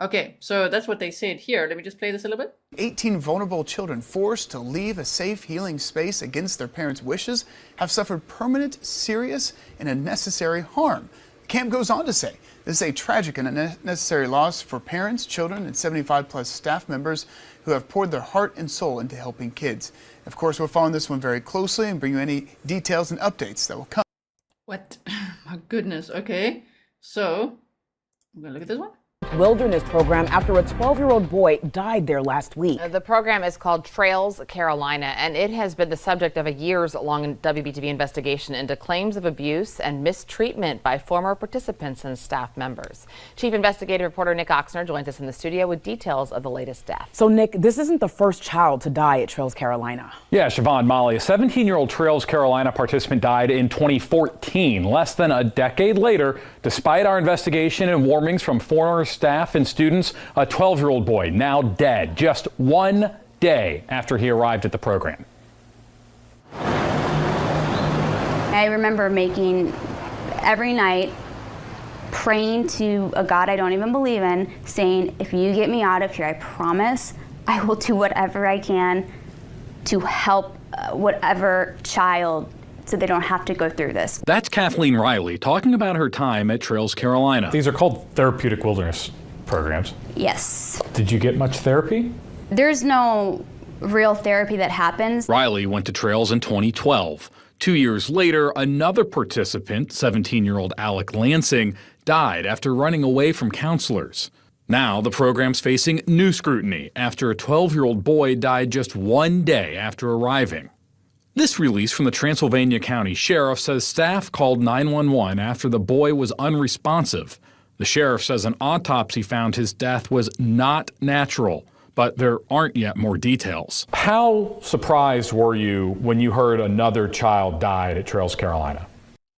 Okay, so that's what they said here. Let me just play this a little bit. 18 vulnerable children forced to leave a safe healing space against their parents' wishes have suffered permanent, serious, and unnecessary harm. The camp goes on to say, this is a tragic and unnecessary loss for parents, children, and 75-plus staff members who have poured their heart and soul into helping kids. Of course, we're following this one very closely and bring you any details and updates that will come. What? My goodness. Okay. So, I'm going to look at this one. Wilderness program after a 12-year-old boy died there last week. The program is called Trails Carolina, and it has been the subject of a years-long WBTV investigation into claims of abuse and mistreatment by former participants and staff members. Chief Investigative Reporter Nick Oxner joins us in the studio with details of the latest death. So, Nick, this isn't the first child to die at Trails Carolina. Yeah, Siobhan, Molly, a 17-year-old Trails Carolina participant died in 2014, less than a decade later. Despite our investigation and warnings from former staff and students, a 12-year-old boy now dead just 1 day after he arrived at the program. I remember making every night, praying to a God I don't even believe in, saying, if you get me out of here, I promise I will do whatever I can to help whatever child so they don't have to go through this. That's Kathleen Riley talking about her time at Trails Carolina. These are called therapeutic wilderness programs. Yes. Did you get much therapy? There's no real therapy that happens. Riley went to Trails in 2012. 2 years later, another participant, 17-year-old Alec Lansing, died after running away from counselors. Now the program's facing new scrutiny after a 12-year-old boy died just 1 day after arriving. This release from the Transylvania County Sheriff says staff called 911 after the boy was unresponsive. The sheriff says an autopsy found his death was not natural, but there aren't yet more details. How surprised were you when you heard another child died at Trails Carolina?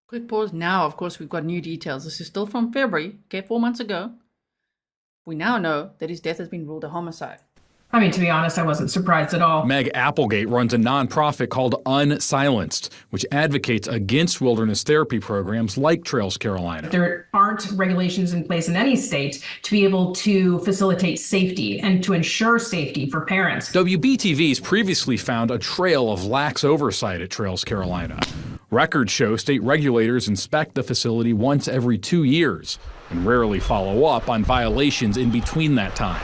Quick pause. Now, of course, we've got new details. This is still from February, okay, 4 months ago. We now know that his death has been ruled a homicide. I mean, to be honest, I wasn't surprised at all. Meg Applegate runs a nonprofit called Unsilenced, which advocates against wilderness therapy programs like Trails Carolina. There aren't regulations in place in any state to be able to facilitate safety and to ensure safety for parents. WBTV's previously found a trail of lax oversight at Trails Carolina. Records show state regulators inspect the facility once every 2 years and rarely follow up on violations in between that time.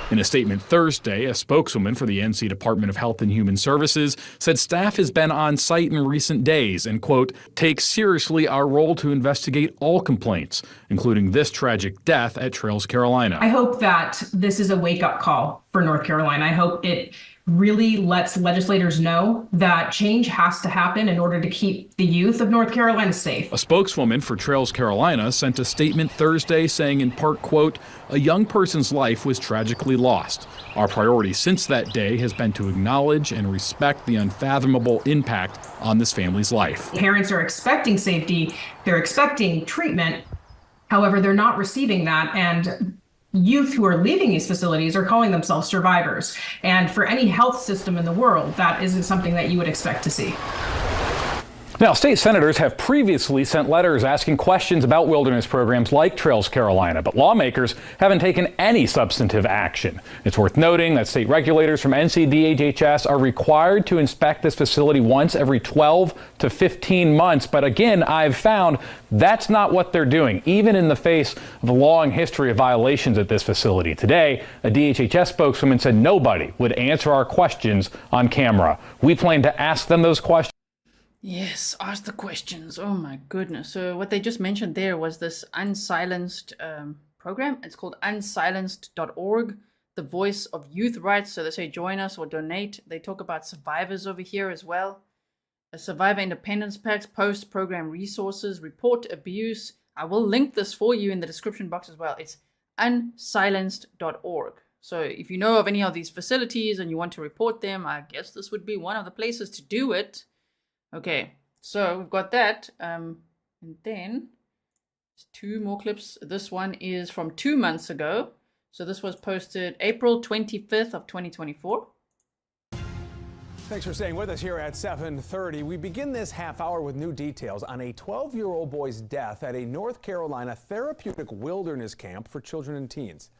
In a statement Thursday, a spokeswoman for the NC Department of Health and Human Services said staff has been on site in recent days and, quote, takes seriously our role to investigate all complaints, including this tragic death at Trails Carolina. I hope that this is a wake-up call for North Carolina. I hope it really lets legislators know that change has to happen in order to keep the youth of North Carolina safe. A spokeswoman for Trails Carolina sent a statement Thursday saying in part, quote, a young person's life was tragically lost. Our priority since that day has been to acknowledge and respect the unfathomable impact on this family's life. Parents are expecting safety, they're expecting treatment, however, they're not receiving that, and youth who are leaving these facilities are calling themselves survivors. And for any health system in the world, that isn't something that you would expect to see. Now, state senators have previously sent letters asking questions about wilderness programs like Trails Carolina, but lawmakers haven't taken any substantive action. It's worth noting that state regulators from NCDHHS are required to inspect this facility once every 12 to 15 months. But again, I've found that's not what they're doing, even in the face of a long history of violations at this facility. Today, a DHHS spokeswoman said nobody would answer our questions on camera. We plan to ask them those questions. Yes, ask the questions. Oh my goodness. So what they just mentioned there was this unsilenced program. It's called unsilenced.org, the voice of youth rights. So they say join us or donate. They talk about survivors over here as well. A survivor independence packs, post program resources, report abuse. I will link this for you in the description box as well. It's unsilenced.org. So if you know of any of these facilities and you want to report them, I guess this would be one of the places to do it. Okay, so we've got that, and then two more clips. This one is from 2 months ago. So this was posted April 25th of 2024. Thanks for staying with us here at 7:30. We begin this half hour with new details on a 12-year-old boy's death at a North Carolina therapeutic wilderness camp for children and teens.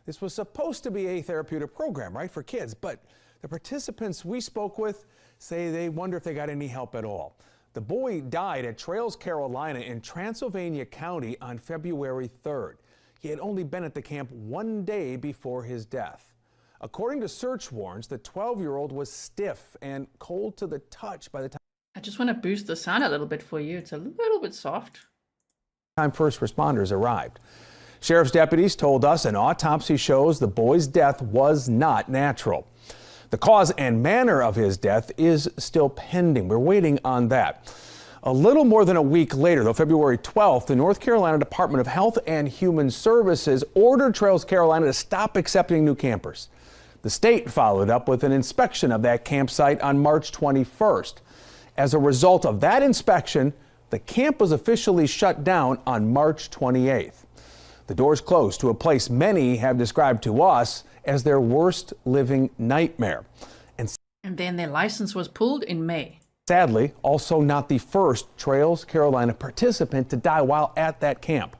This was supposed to be a therapeutic program, right, for kids, but the participants we spoke with say they wonder if they got any help at all. The boy died at Trails Carolina in Transylvania County on February 3rd. He had only been at the camp 1 day before his death. According to search warrants, the 12-year-old was stiff and cold to the touch by the I just want to boost the sound a little bit for you. It's a little bit soft. time first responders arrived. Sheriff's deputies told us an autopsy shows the boy's death was not natural. The cause and manner of his death is still pending. We're waiting on that. A little more than a week later, though, February 12th, the North Carolina Department of Health and Human Services ordered Trails Carolina to stop accepting new campers. The state followed up with an inspection of that campsite on March 21st. As a result of that inspection, the camp was officially shut down on March 28th. The doors closed to a place many have described to us as their worst living nightmare. And then their license was pulled in May. Sadly, also not the first Trails Carolina participant to die while at that camp.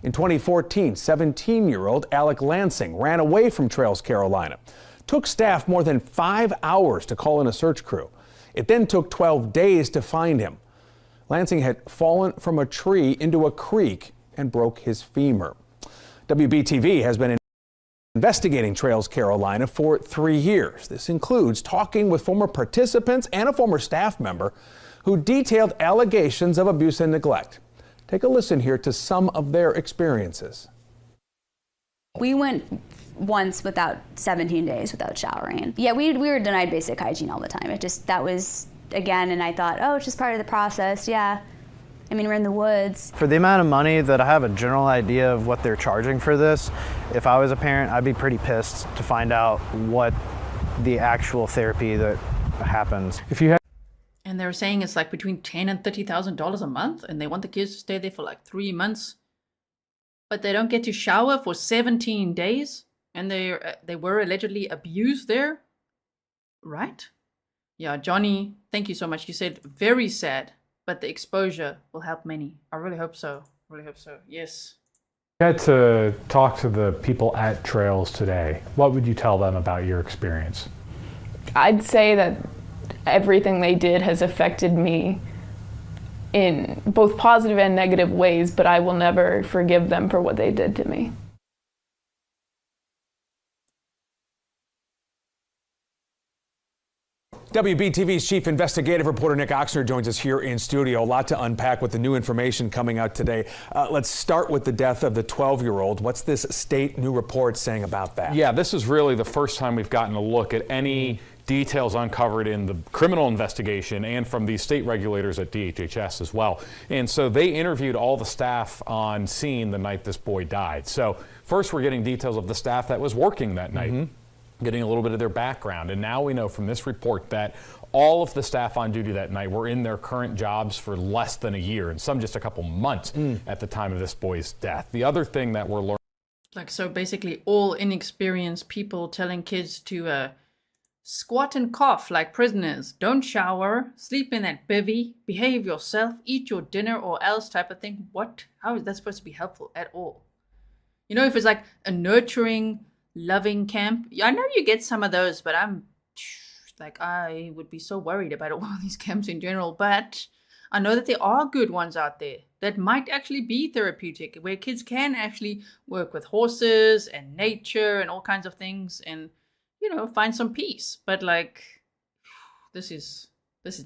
In 2014, 17-year-old Alec Lansing ran away from Trails Carolina. Took staff more than 5 hours to call in a search crew. It then took 12 days to find him. Lansing had fallen from a tree into a creek and broke his femur. WBTV has been investigating Trails Carolina for 3 years. This includes talking with former participants and a former staff member who detailed allegations of abuse and neglect. Take a listen here to some of their experiences. We went once without 17 days without showering. Yeah, we were denied basic hygiene all the time. That was, again, and I thought, oh, it's just part of the process, yeah. I mean, we're in the woods. For the amount of money that I have a general idea of what they're charging for this, if I was a parent, I'd be pretty pissed to find out what the actual therapy that happens. And they're saying it's like between $10,000 and $30,000 a month, and they want the kids to stay there for like 3 months. But they don't get to shower for 17 days, and they were allegedly abused there, right? Yeah, Johnny, thank you so much. You said very sad. But the exposure will help many. I really hope so. Really hope so. Yes. You had to talk to the people at Trails today. What would you tell them about your experience? I'd say that everything they did has affected me in both positive and negative ways, but I will never forgive them for what they did to me. WBTV's chief investigative reporter Nick Oxner joins us here in studio. A lot to unpack with the new information coming out today. Let's start with the death of the 12-year-old. What's this state new report saying about that? Yeah, this is really the first time we've gotten a look at any details uncovered in the criminal investigation and from the state regulators at DHHS as well. And so they interviewed all the staff on scene the night this boy died. So first we're getting details of the staff that was working that night. Getting a little bit of their background. And now we know from this report that all of the staff on duty that night were in their current jobs for less than a year, and some just a couple months at the time of this boy's death. The other thing that we're learning... Like, so basically all inexperienced people telling kids to squat and cough like prisoners, don't shower, sleep in that bivvy, behave yourself, eat your dinner or else type of thing. What? How is that supposed to be helpful at all? You know, if it's like a nurturing, loving camp, I know you get some of those, but I would be so worried about all these camps in general. But I know that there are good ones out there that might actually be therapeutic, where kids can actually work with horses and nature and all kinds of things and, you know, find some peace. But like, this is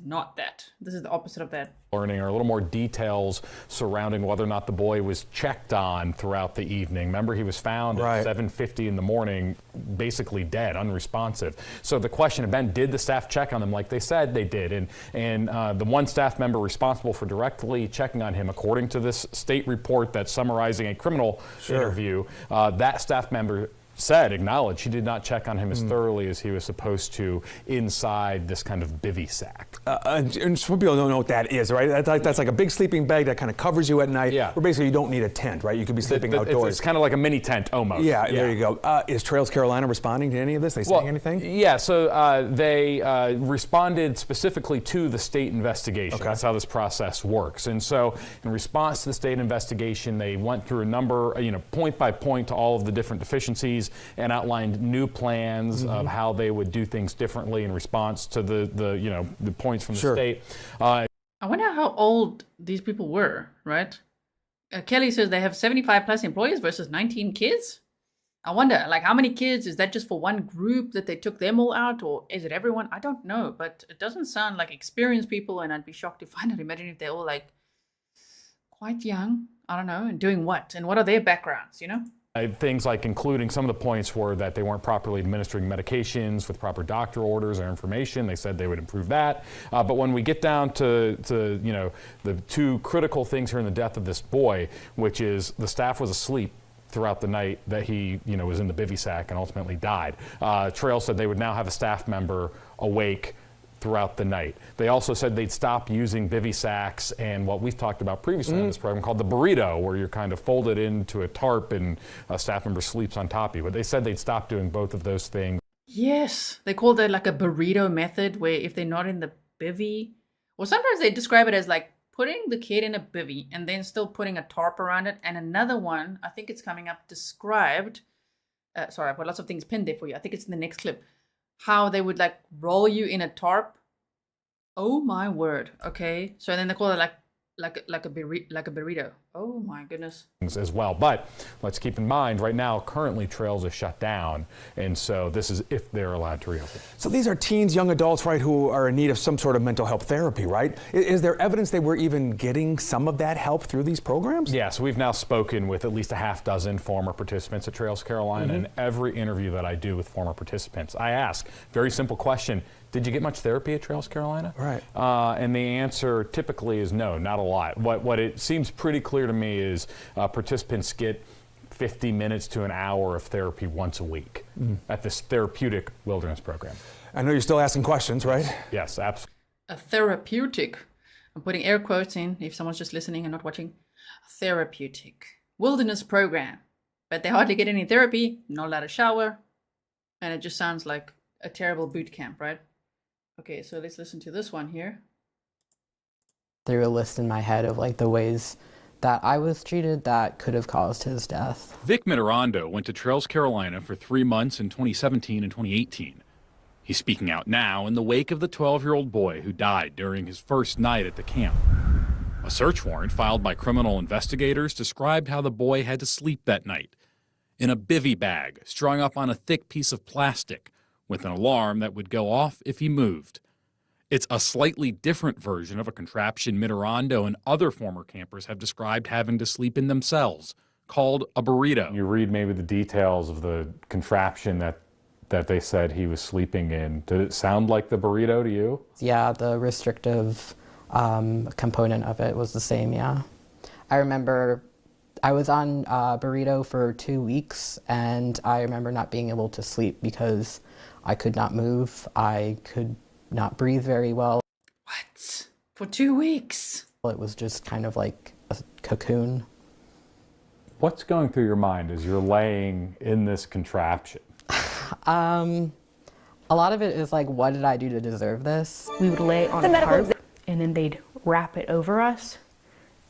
not that. This is the opposite of that. Learning are a little more details surrounding whether or not the boy was checked on throughout the evening. Remember, he was found at 7:50 in the morning, basically dead, unresponsive. So the question had been, did the staff check on him like they said they did? And the one staff member responsible for directly checking on him, according to this state report that's summarizing a criminal interview, that staff member acknowledged she did not check on him as thoroughly as he was supposed to inside this kind of bivvy sack. And some people don't know what that is, right? That's like a big sleeping bag that kind of covers you at night. Yeah. Where basically you don't need a tent, right? You could be sleeping outdoors. It's kind of like a mini tent almost. Yeah, there you go. Is Trails Carolina responding to any of this? They saying anything? Yeah, so they responded specifically to the state investigation. Okay. That's how this process works. And so in response to the state investigation, they went through a number, point by point to all of the different deficiencies and outlined new plans of how they would do things differently in response to the points from the state. I wonder how old these people were, right? Kelly says they have 75 plus employees versus 19 kids. I wonder, like, how many kids? Is that just for one group that they took them all out, or is it everyone? I don't know, but it doesn't sound like experienced people, and I'd be shocked to find out. Imagine if they're all like quite young. I don't know. And doing what? And what are their backgrounds, you know? Things like including some of the points were that they weren't properly administering medications with proper doctor orders or information. They said they would improve that. But when we get down to you know, the two critical things here in the death of this boy, which is the staff was asleep throughout the night that he, you know, was in the bivy sack and ultimately died. Trail said they would now have a staff member awake throughout the night. They also said they'd stop using bivy sacks and what we've talked about previously in this program called the burrito, where you're kind of folded into a tarp and a staff member sleeps on top of you. But they said they'd stop doing both of those things. Yes, they call that like a burrito method, where if they're not in the bivy, or sometimes they describe it as like putting the kid in a bivy and then still putting a tarp around it. And another one, I think it's coming up, described, sorry, I've got lots of things pinned there for you. I think it's in the next clip. How they would like roll you in a tarp. Oh my word. Okay. So then they call it like a burrito. Oh my goodness. As well. But let's keep in mind right now, currently Trails is shut down. And so this is if they're allowed to reopen. So these are teens, young adults, right, who are in need of some sort of mental health therapy, right? Is there evidence they were even getting some of that help through these programs? Yeah, so we've now spoken with at least a half dozen former participants at Trails Carolina. And every interview that I do with former participants, I ask, very simple question, did you get much therapy at Trails Carolina? Right. And the answer typically is no, not a lot. What it seems pretty clear to me is participants get 50 minutes to an hour of therapy once a week at this therapeutic wilderness program. I know you're still asking questions, right? Yes, absolutely. A therapeutic, I'm putting air quotes in if someone's just listening and not watching, therapeutic wilderness program. But they hardly get any therapy, not allowed to shower, and it just sounds like a terrible boot camp, right? Okay, so let's listen to this one here. Through a list in my head of like the ways that I was treated that could have caused his death. Vic Mitterando went to Trails Carolina for 3 months in 2017 and 2018. He's speaking out now in the wake of the 12-year-old boy who died during his first night at the camp. A search warrant filed by criminal investigators described how the boy had to sleep that night in a bivy bag strung up on a thick piece of plastic with an alarm that would go off if he moved. It's a slightly different version of a contraption Mitterando and other former campers have described having to sleep in themselves, called a burrito. You read maybe the details of the contraption that they said he was sleeping in. Did it sound like the burrito to you? Yeah, the restrictive component of it was the same, yeah. I remember I was on burrito for 2 weeks, and I remember not being able to sleep because I could not move. I could not breathe very well. What? For 2 weeks? It was just kind of like a cocoon. What's going through your mind as you're laying in this contraption? A lot of it is like, what did I do to deserve this? We would lay on a tarp, and then they'd wrap it over us,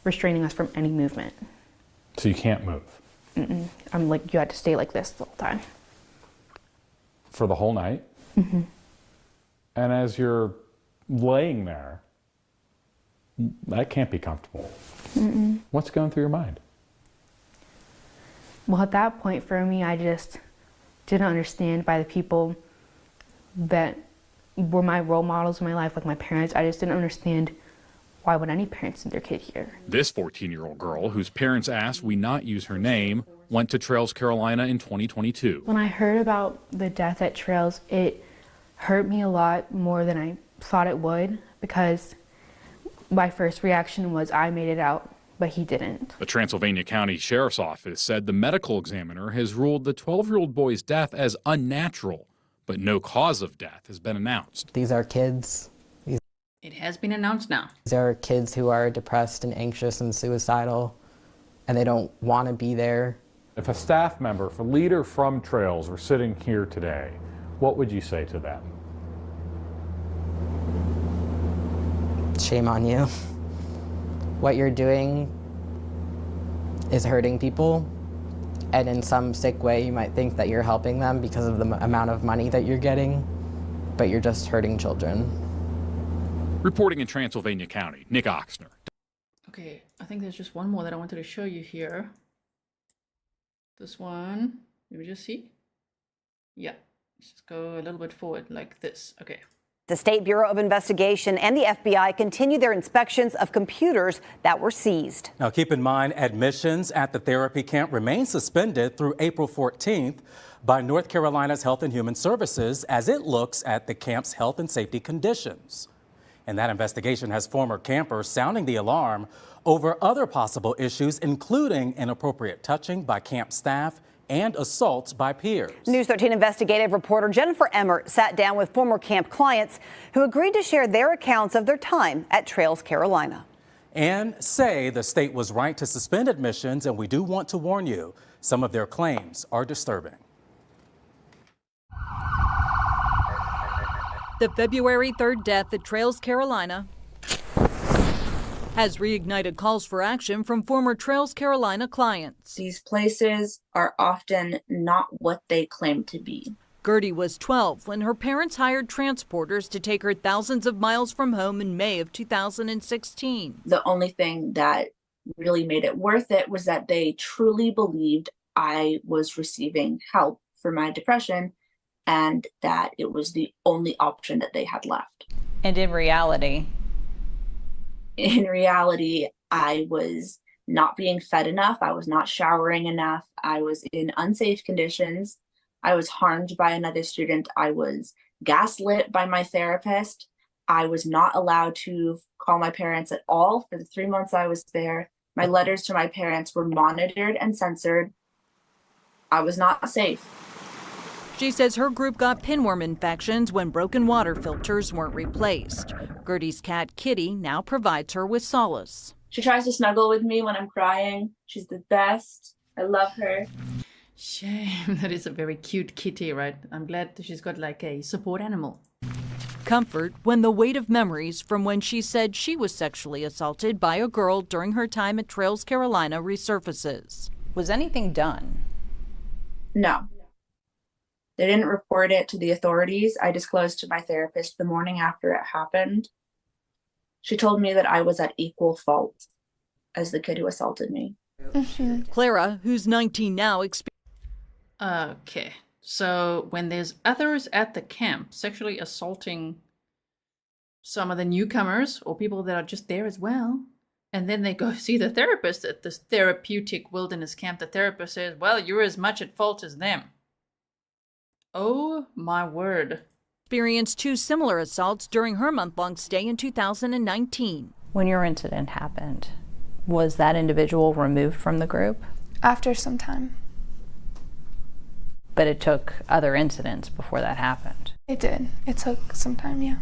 restraining us from any movement. So you can't move? I'm like, you had to stay like this the whole time. For the whole night? And as you're laying there, that can't be comfortable. What's going through your mind? Well, at that point for me, I just didn't understand by the people that were my role models in my life, like my parents. I just didn't understand why would any parent send their kid here. This 14-year-old girl, whose parents asked we not use her name, went to Trails Carolina in 2022. When I heard about the death at Trails, it hurt me a lot more than I thought it would, because my first reaction was I made it out, but he didn't. The Transylvania County Sheriff's Office said the medical examiner has ruled the 12-year-old boy's death as unnatural, but no cause of death has been announced. These are kids. It has been announced now. These are kids who are depressed and anxious and suicidal, and they don't want to be there. If a staff member, if a leader from Trails were sitting here today, what would you say to them? Shame on you. What you're doing is hurting people, and in some sick way you might think that you're helping them because of the amount of money that you're getting, but you're just hurting children. Reporting in Transylvania County, Nick Oxner. Okay, I think there's just one more that I wanted to show you here. This one, did we just see? Yeah, let's just go a little bit forward like this. Okay. The State Bureau of Investigation and the FBI continue their inspections of computers that were seized. Now, keep in mind, admissions at the therapy camp remain suspended through April 14th by North Carolina's Health and Human Services as it looks at the camp's health and safety conditions. And that investigation has former campers sounding the alarm over other possible issues, including inappropriate touching by camp staff and assaults by peers. News 13 investigative reporter Jennifer Emmert sat down with former camp clients who agreed to share their accounts of their time at Trails Carolina. And say the state was right to suspend admissions, and we do want to warn you, some of their claims are disturbing. The February 3rd death at Trails Carolina has reignited calls for action from former Trails Carolina clients. These places are often not what they claim to be. Gertie was 12 when her parents hired transporters to take her thousands of miles from home in May of 2016. The only thing that really made it worth it was that they truly believed I was receiving help for my depression and that it was the only option that they had left. And in reality, I was not being fed enough. I was not showering enough. I was in unsafe conditions. I was harmed by another student. I was gaslit by my therapist. I was not allowed to call my parents at all for the 3 months I was there. My letters to my parents were monitored and censored. I was not safe. she says her group got pinworm infections when broken water filters weren't replaced. Gertie's cat, Kitty, now provides her with solace. She tries to snuggle with me when I'm crying. She's the best. I love her. Shame. That is a very cute kitty, right? I'm glad that she's got like a support animal. Comfort when the weight of memories from when she said she was sexually assaulted by a girl during her time at Trails Carolina resurfaces. Was anything done? No. They didn't report it to the authorities. I disclosed to my therapist the morning after it happened. She told me that I was at equal fault as the kid who assaulted me. Clara, who's 19 now, Okay, so when there's others at the camp sexually assaulting some of the newcomers or people that are just there as well, and then they go see the therapist at this therapeutic wilderness camp, the therapist says, well, you're as much at fault as them. Oh my word. Experienced two similar assaults during her month-long stay in 2019. When your incident happened, was that individual removed from the group? After some time. But it took other incidents before that happened. It did. It took some time, yeah.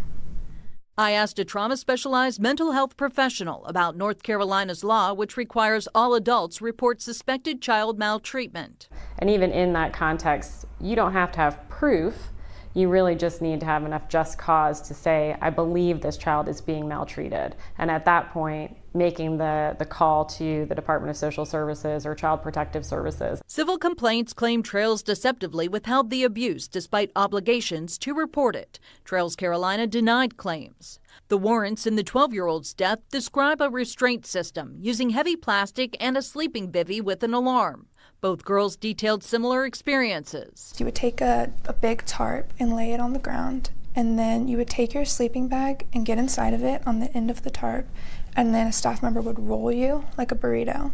I asked a trauma-specialized mental health professional about North Carolina's law, which requires all adults report suspected child maltreatment. And even in that context, you don't have to have proof. You really just need to have enough just cause to say, I believe this child is being maltreated. And at that point, making the call to the Department of Social Services or Child Protective Services. Civil complaints claim Trails deceptively withheld the abuse despite obligations to report it. Trails Carolina denied claims. The warrants in the 12-year-old's death describe a restraint system using heavy plastic and a sleeping bivvy with an alarm. Both girls detailed similar experiences. You would take a big tarp and lay it on the ground, and then you would take your sleeping bag and get inside of it on the end of the tarp, and then a staff member would roll you like a burrito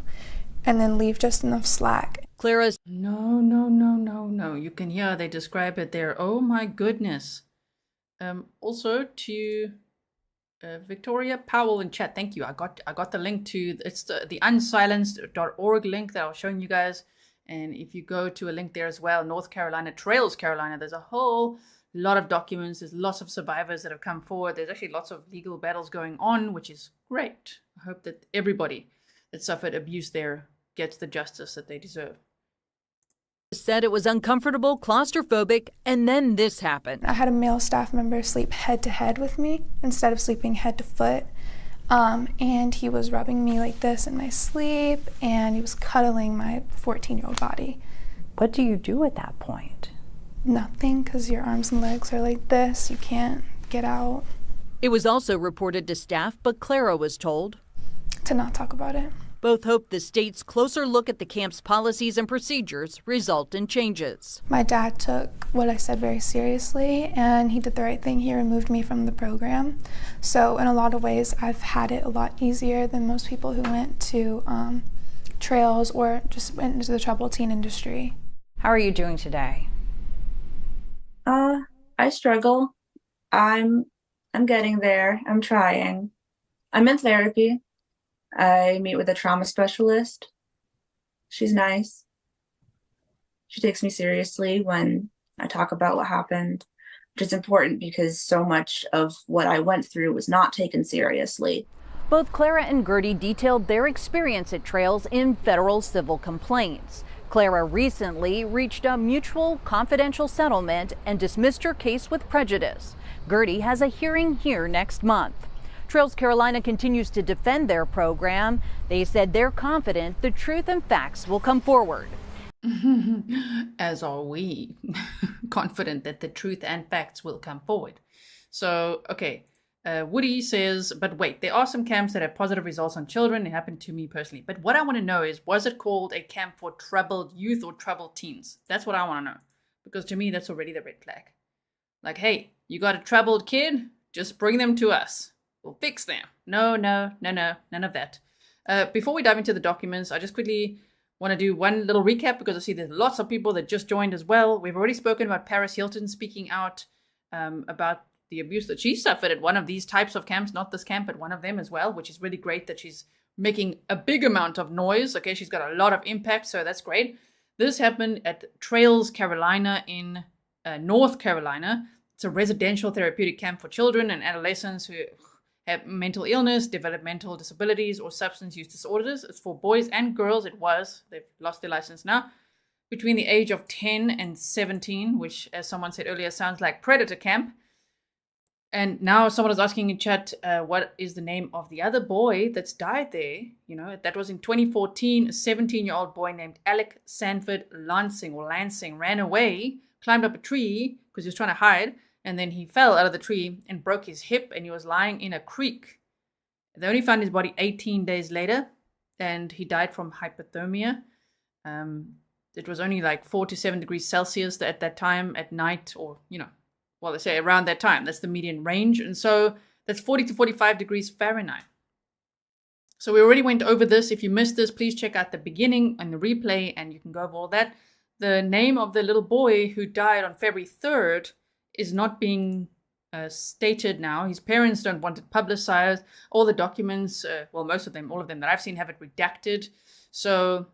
and then leave just enough slack. Clara's No. You can hear they describe it there. Oh my goodness. Also to Victoria Powell in chat. Thank you. I got the link to it's the unsilenced.org link that I was showing you guys. And if you go to a link there as well, North Carolina, Trails Carolina, there's a whole lot of documents. There's lots of survivors that have come forward. There's actually lots of legal battles going on, which is great. I hope that everybody that suffered abuse there gets the justice that they deserve. Said it was uncomfortable, claustrophobic, and then this happened. I had a male staff member sleep head to head with me instead of sleeping head to foot. And he was rubbing me like this in my sleep, and he was cuddling my 14-year-old body. What do you do at that point? Nothing, because your arms and legs are like this. You can't get out. It was also reported to staff, but Clara was told to not talk about it. Both hope the state's closer look at the camp's policies and procedures result in changes. My dad took what I said very seriously, and he did the right thing. He removed me from the program. So in a lot of ways, I've had it a lot easier than most people who went to trails or just went into the troubled teen industry. How are you doing today? I struggle. I'm getting there. I'm trying. I'm in therapy. I meet with a trauma specialist. She's nice. She takes me seriously when I talk about what happened, which is important because so much of what I went through was not taken seriously. Both Clara and Gertie detailed their experience at Trails in federal civil complaints. Clara recently reached a mutual confidential settlement and dismissed her case with prejudice. Gertie has a hearing here next month. Trails Carolina continues to defend their program. They said they're confident the truth and facts will come forward. As are we. Confident that the truth and facts will come forward. So, okay. Woody says, but wait, there are some camps that have positive results on children. It happened to me personally. But what I want to know is, was it called a camp for troubled youth or troubled teens? That's what I want to know. Because to me, that's already the red flag. Like, hey, you got a troubled kid? Just bring them to us. We'll fix them. No, none of that. Before we dive into the documents, I just quickly want to do one little recap because I see there's lots of people that just joined as well. We've already spoken about Paris Hilton speaking out about the abuse that she suffered at one of these types of camps, not this camp, but one of them as well, which is really great that she's making a big amount of noise. Okay, she's got a lot of impact, so that's great. This happened at Trails Carolina in North Carolina. It's a residential therapeutic camp for children and adolescents who have mental illness, developmental disabilities, or substance use disorders. It's for boys and girls. It was. They've lost their license now. Between the age of 10 and 17, which, as someone said earlier, sounds like predator camp. And now someone is asking in chat, what is the name of the other boy that's died there? You know, that was in 2014. A 17-year-old boy named Alec Sanford Lansing ran away, climbed up a tree because he was trying to hide. And then he fell out of the tree and broke his hip, and he was lying in a creek. They only found his body 18 days later, and he died from hypothermia. It was only like 4 to 7 degrees Celsius at that time at night, or, you know, well, they say around that time. That's the median range. And so that's 40 to 45 degrees Fahrenheit. So we already went over this. If you missed this, please check out the beginning and the replay, and you can go over all that. The name of the little boy who died on February 3rd is not being stated now. His parents don't want it publicized. All the documents, well, most of them, all of them that I've seen have it redacted. So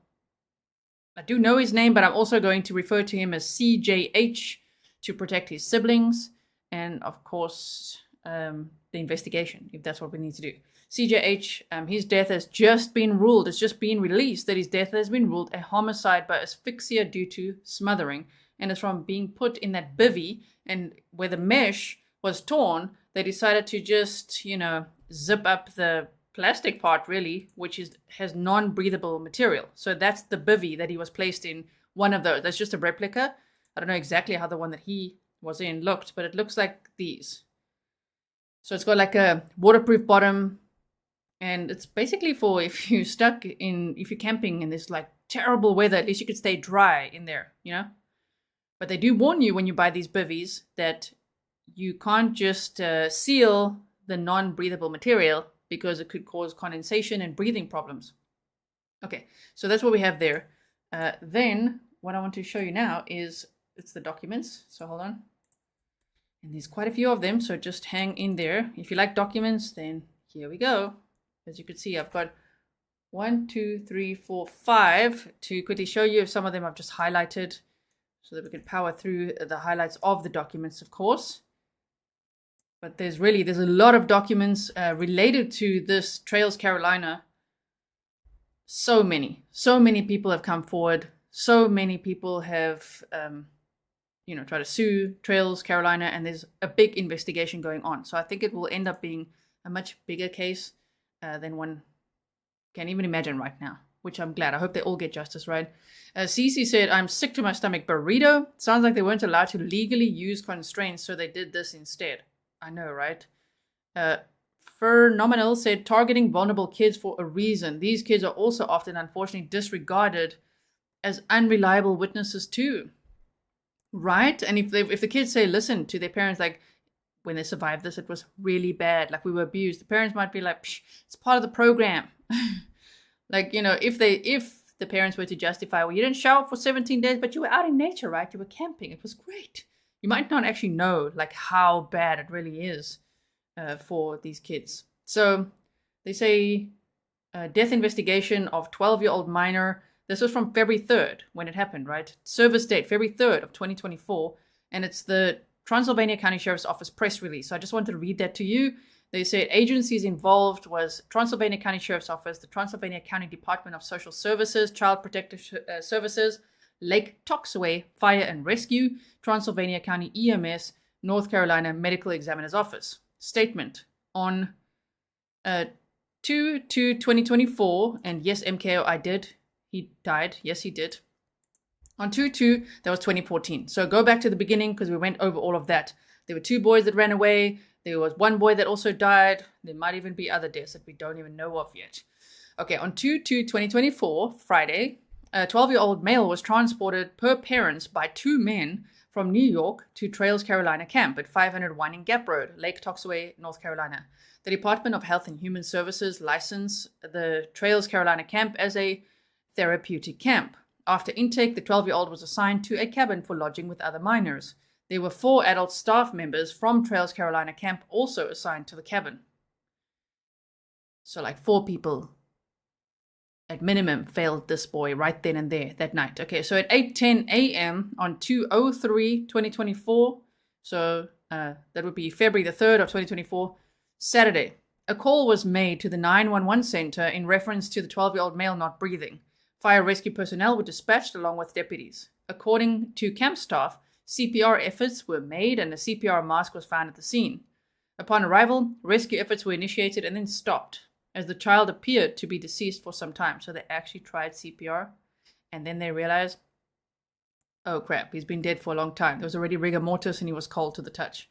I do know his name, but I'm also going to refer to him as CJH to protect his siblings and, of course, the investigation, if that's what we need to do. CJH, his death has just been ruled. It's just been released that his death has been ruled a homicide by asphyxia due to smothering. And it's from being put in that bivvy, and where the mesh was torn, they decided to just, you know, zip up the plastic part, really, which has non-breathable material. So that's the bivvy that he was placed in, one of those. That's just a replica. I don't know exactly how the one that he was in looked, but it looks like these. So it's got like a waterproof bottom, and it's basically for if you're camping in this like terrible weather, at least you could stay dry in there, you know? But they do warn you when you buy these bivvies that you can't just seal the non-breathable material because it could cause condensation and breathing problems. Okay, so that's what we have there. Then what I want to show you now is it's the documents. So hold on. And there's quite a few of them, so just hang in there. If you like documents, then here we go. As you can see, I've got 1, 2, 3, 4, 5 to quickly show you. Some of them I've just highlighted so that we can power through the highlights of the documents, of course. But there's a lot of documents related to this Trails Carolina. So many people have come forward. So many people have, tried to sue Trails Carolina, and there's a big investigation going on. So I think it will end up being a much bigger case than one can even imagine right now, which I'm glad. I hope they all get justice, right? Cece said, I'm sick to my stomach. Burrito? Sounds like they weren't allowed to legally use constraints, so they did this instead. I know, right? Phenomenal said targeting vulnerable kids for a reason. These kids are also often unfortunately disregarded as unreliable witnesses too. Right? And if the kids say, listen to their parents, like, when they survived this, it was really bad, like we were abused, the parents might be like, it's part of the program. Like, you know, if the parents were to justify, well, you didn't shower for 17 days, but you were out in nature, right? You were camping. It was great. You might not actually know like how bad it really is for these kids. So they say death investigation of 12-year-old minor. This was from February 3rd when it happened, right? Service date, February 3rd of 2024. And it's the Transylvania County Sheriff's Office press release. So I just wanted to read that to you. They said agencies involved was Transylvania County Sheriff's Office, the Transylvania County Department of Social Services, Child Protective Services, Lake Toxaway Fire and Rescue, Transylvania County EMS, North Carolina Medical Examiner's Office. Statement on 2/2/2024, and yes, MKO, I did. He died. Yes, he did. On 2/2, that was 2014. So go back to the beginning because we went over all of that. There were 2 boys that ran away. There was 1 boy that also died. There might even be other deaths that we don't even know of yet. Okay, on 2/2/2024, Friday, a 12-year-old male was transported per parents by 2 men from New York to Trails Carolina Camp at 500 Winding Gap Road, Lake Toxaway, North Carolina. The Department of Health and Human Services licensed the Trails Carolina Camp as a therapeutic camp. After intake, the 12-year-old was assigned to a cabin for lodging with other minors. There were 4 adult staff members from Trails Carolina Camp also assigned to the cabin. So like 4 people at minimum failed this boy right then and there that night. Okay, so at 8:10 a.m. on 2/03/2024, so that would be February the 3rd of 2024, Saturday, a call was made to the 911 center in reference to the 12-year-old male not breathing. Fire rescue personnel were dispatched along with deputies. According to camp staff, CPR efforts were made and a CPR mask was found at the scene. Upon arrival, rescue efforts were initiated and then stopped, as the child appeared to be deceased for some time. So they actually tried CPR, and then they realized, oh crap, he's been dead for a long time. There was already rigor mortis and he was cold to the touch.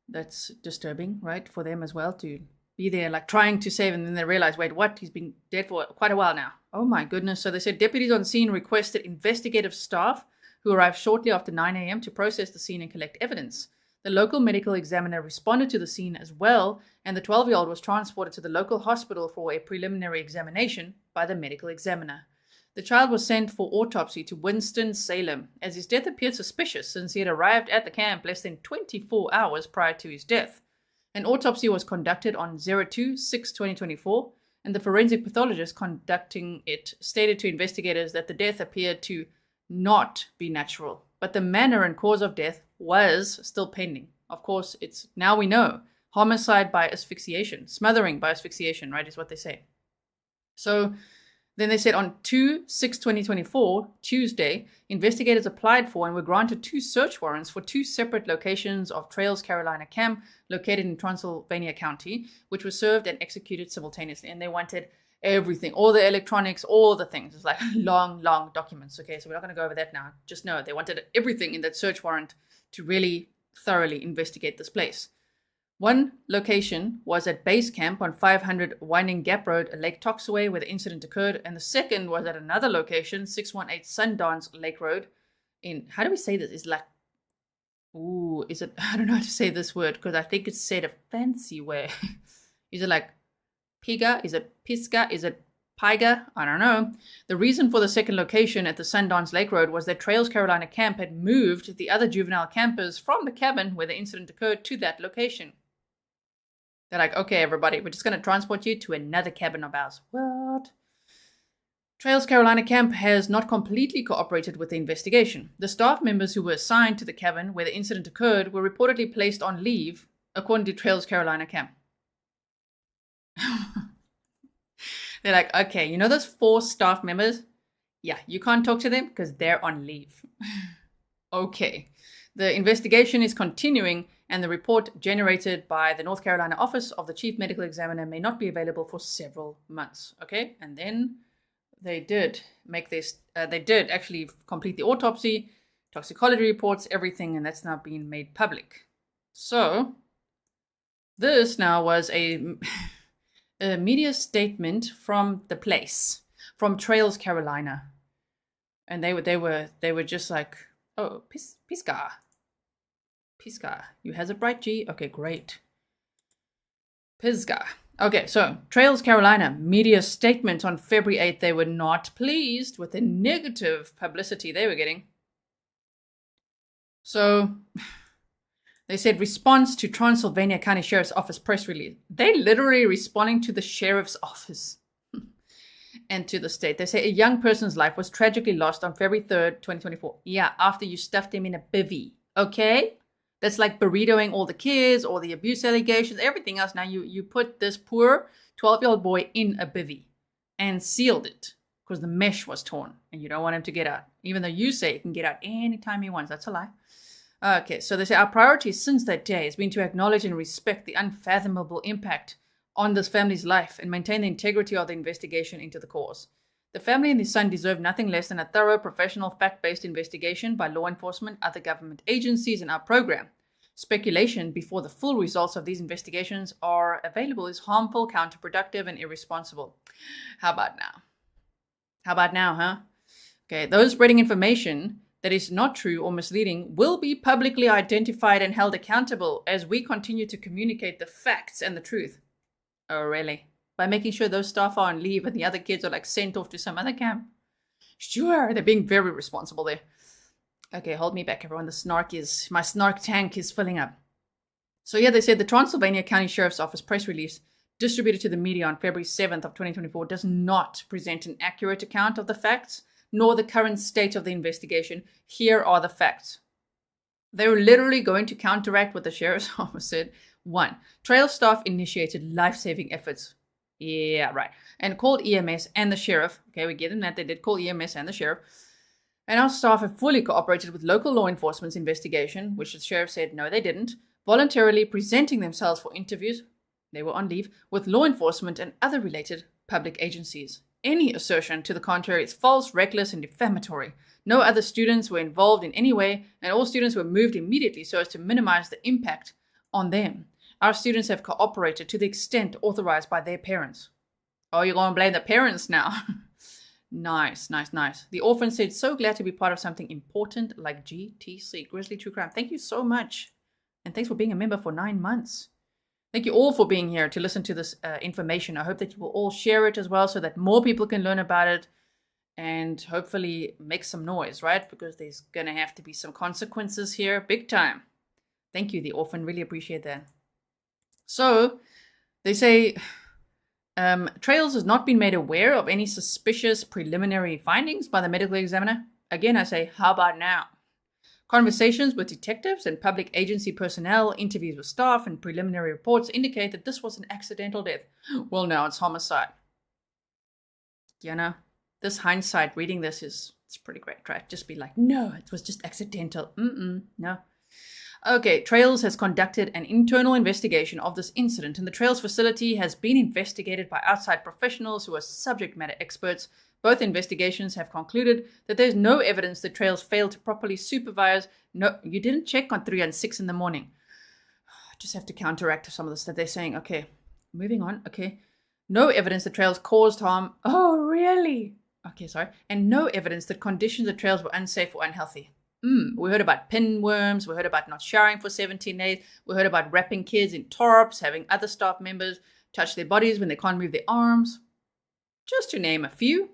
That's disturbing, right, for them as well, to be there like trying to save, and then they realize, wait, what? He's been dead for quite a while now. Oh my goodness. So they said deputies on scene requested investigative staff who arrived shortly after 9 a.m. to process the scene and collect evidence. The local medical examiner responded to the scene as well, and the 12-year-old was transported to the local hospital for a preliminary examination by the medical examiner. The child was sent for autopsy to Winston-Salem, as his death appeared suspicious since he had arrived at the camp less than 24 hours prior to his death. An autopsy was conducted on 02/06/2024, and the forensic pathologist conducting it stated to investigators that the death appeared to not be natural, but the manner and cause of death was still pending. Of course, it's now we know homicide by asphyxiation, smothering by asphyxiation, right, is what they say. So then they said on 2/6/2024, Tuesday, investigators applied for and were granted 2 search warrants for 2 separate locations of Trails Carolina Camp located in Transylvania County, which were served and executed simultaneously. And they wanted everything, all the electronics, all the things. It's like long documents. Okay, so we're not going to go over that now. Just know they wanted everything in that search warrant to really thoroughly investigate this place. One location was at base camp on 500 Winding Gap Road, Lake Toxaway, where the incident occurred, and the second was at another location, 618 Sundance Lake Road, in, how do we say this? It's like, is it, I don't know how to say this word, because I think it's said a fancy way. Is it like Piga? Is it Pisca? Is it Piga? I don't know. The reason for the second location at the Sundance Lake Road was that Trails Carolina Camp had moved the other juvenile campers from the cabin where the incident occurred to that location. They're like, okay, everybody, we're just going to transport you to another cabin of ours. What? Trails Carolina Camp has not completely cooperated with the investigation. The staff members who were assigned to the cabin where the incident occurred were reportedly placed on leave, according to Trails Carolina Camp. They're like, okay, you know those 4 staff members? Yeah, you can't talk to them because they're on leave. Okay. The investigation is continuing, and the report generated by the North Carolina Office of the Chief Medical Examiner may not be available for several months. Okay, and then they did make this, they did actually complete the autopsy, toxicology reports, everything, and that's now been made public. So This now was a media statement from the place, from Trails, Carolina. And they were just like, oh, Pisgah, you has a bright G. Okay, great. Pisgah. Okay, so Trails, Carolina, media statement on February 8th. They were not pleased with the negative publicity they were getting. So they said response to Transylvania County Sheriff's Office press release. They literally responding to the sheriff's office and to the state. They say a young person's life was tragically lost on February 3rd, 2024. Yeah, after you stuffed him in a bivvy. Okay? That's like burritoing all the kids, all the abuse allegations, everything else. Now you put this poor 12-year-old boy in a bivvy and sealed it because the mesh was torn and you don't want him to get out. Even though you say he can get out anytime he wants. That's a lie. Okay, so they say our priority since that day has been to acknowledge and respect the unfathomable impact on this family's life and maintain the integrity of the investigation into the cause. The family and his son deserve nothing less than a thorough, professional, fact-based investigation by law enforcement, other government agencies, and our program. Speculation before the full results of these investigations are available is harmful, counterproductive, and irresponsible. How about now? How about now, huh? Okay, those spreading information that is not true or misleading will be publicly identified and held accountable as we continue to communicate the facts and the truth. Oh, really? By making sure those staff are on leave and the other kids are like sent off to some other camp? Sure, they're being very responsible there. Okay, hold me back, everyone. My snark tank is filling up. So yeah, they said the Transylvania County Sheriff's Office press release distributed to the media on February 7th of 2024 does not present an accurate account of the facts, nor the current state of the investigation. Here are the facts. They were literally going to counteract what the Sheriff's Office said. 1. Trail staff initiated life-saving efforts. Yeah, right. And called EMS and the sheriff. Okay, we give them that. They did call EMS and the sheriff. And our staff have fully cooperated with local law enforcement's investigation, which the sheriff said no, they didn't, voluntarily presenting themselves for interviews. They were on leave with law enforcement and other related public agencies. Any assertion to the contrary is false, reckless, and defamatory. No other students were involved in any way, and all students were moved immediately so as to minimize the impact on them. Our students have cooperated to the extent authorized by their parents. Oh, you're going to blame the parents now. Nice. The orphan said, so glad to be part of something important like GTC, Grizzly True Crime. Thank you so much. And thanks for being a member for 9 months. Thank you all for being here to listen to this information. I hope that you will all share it as well so that more people can learn about it and hopefully make some noise, right? Because there's going to have to be some consequences here, big time. Thank you, the orphan. Really appreciate that. So they say Trails has not been made aware of any suspicious preliminary findings by the medical examiner. Again, I say, how about now? Conversations with detectives and public agency personnel, interviews with staff, and preliminary reports indicate that this was an accidental death. Well, now it's homicide. You know, this hindsight reading this it's pretty great, right? Just be like, no, it was just accidental. No. Okay, Trails has conducted an internal investigation of this incident, and the Trails facility has been investigated by outside professionals who are subject matter experts. Both investigations have concluded that there's no evidence that Trails failed to properly supervise. No, you didn't check on 3 and 6 in the morning. I just have to counteract some of the stuff they're saying. Okay, moving on. Okay, no evidence that Trails caused harm. Oh, really? Okay, sorry. And no evidence that conditions at Trails were unsafe or unhealthy. We heard about pinworms. We heard about not showering for 17 days. We heard about wrapping kids in tarps, having other staff members touch their bodies when they can't move their arms. Just to name a few.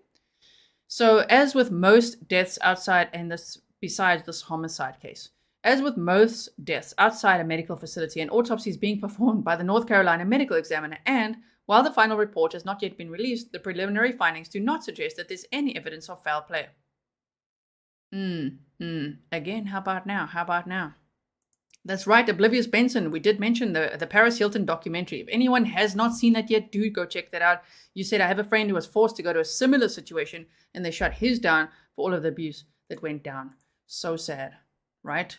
So as with most deaths outside, and this besides this homicide case, as with most deaths outside a medical facility, an autopsy is being performed by the North Carolina medical examiner, and while the final report has not yet been released, the preliminary findings do not suggest that there's any evidence of foul play. Again, how about now? That's right, Oblivious Benson. We did mention the Paris Hilton documentary. If anyone has not seen that yet, do go check that out. You said, I have a friend who was forced to go to a similar situation and they shut his down for all of the abuse that went down. So sad, right?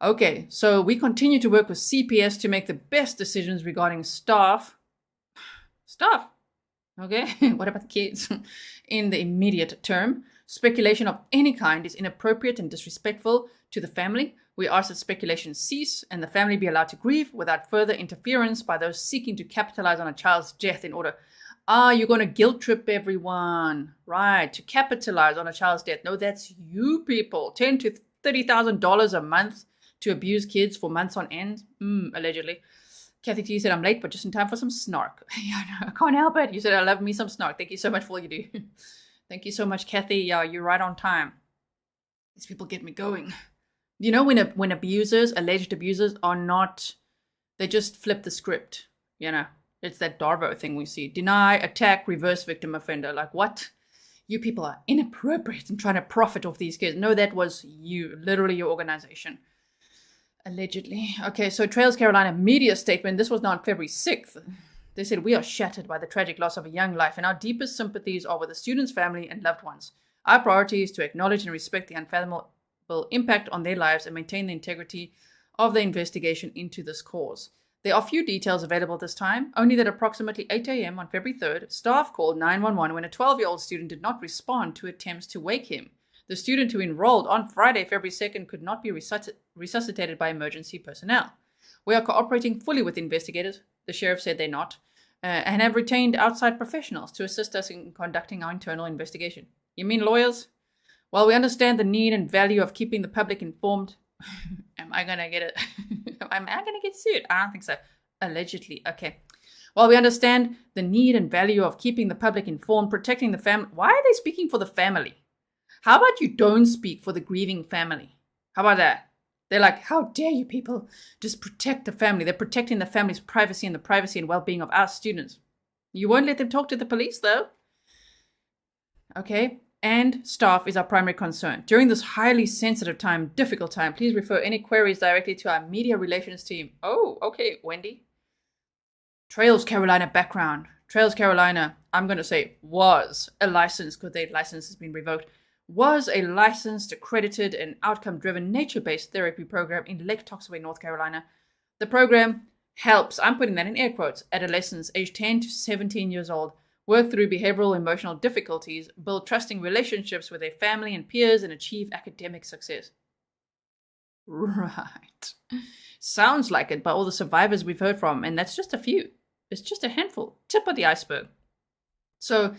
Okay, so we continue to work with CPS to make the best decisions regarding staff. Okay, what about the kids? In the immediate term, speculation of any kind is inappropriate and disrespectful to the family. We ask that speculation cease and the family be allowed to grieve without further interference by those seeking to capitalize on a child's death in order. You're going to guilt trip everyone. Right, to capitalize on a child's death. No, that's you people. $10,000 to $30,000 a month to abuse kids for months on end. Allegedly. Kathy T said, I'm late, but just in time for some snark. Yeah, no, I can't help it. You said, I love me some snark. Thank you so much for all you do. Thank you so much, Kathy. Yeah, you're right on time. These people get me going. You know, when abusers, alleged abusers, are not, they just flip the script. You know, it's that Darvo thing we see. Deny, attack, reverse victim offender. Like, what? You people are inappropriate and trying to profit off these kids. No, that was you, literally your organization. Allegedly. Okay, so Trails Carolina media statement. This was now on February 6th. They said, we are shattered by the tragic loss of a young life, and our deepest sympathies are with the student's family and loved ones. Our priority is to acknowledge and respect the unfathomable impact on their lives and maintain the integrity of the investigation into this cause. There are few details available at this time, only that approximately 8 a.m. on February 3rd, staff called 911 when a 12-year-old student did not respond to attempts to wake him. The student who enrolled on Friday, February 2nd, could not be resuscitated by emergency personnel. We are cooperating fully with investigators, the sheriff said they're not, and have retained outside professionals to assist us in conducting our internal investigation. You mean lawyers? While we understand the need and value of keeping the public informed, am I going to get it? Am I going to get sued? I don't think so. Allegedly. Okay. While we understand the need and value of keeping the public informed, protecting the family, why are they speaking for the family? How about you don't speak for the grieving family? How about that? They're like, how dare you people just protect the family? They're protecting the family's privacy and the privacy and well-being of our students. You won't let them talk to the police, though. Okay. And staff is our primary concern. During this highly sensitive time, difficult time, please refer any queries directly to our media relations team. Oh, okay, Wendy. Trails Carolina background. Trails Carolina, I'm going to say, was a license, because their license has been revoked, was a licensed, accredited, and outcome-driven nature-based therapy program in Lake Toxaway, North Carolina. The program helps, I'm putting that in air quotes, adolescents aged 10 to 17 years old work through behavioral emotional difficulties, build trusting relationships with their family and peers, and achieve academic success. Right. Sounds like it by all the survivors we've heard from, and that's just a few. It's just a handful. Tip of the iceberg. So,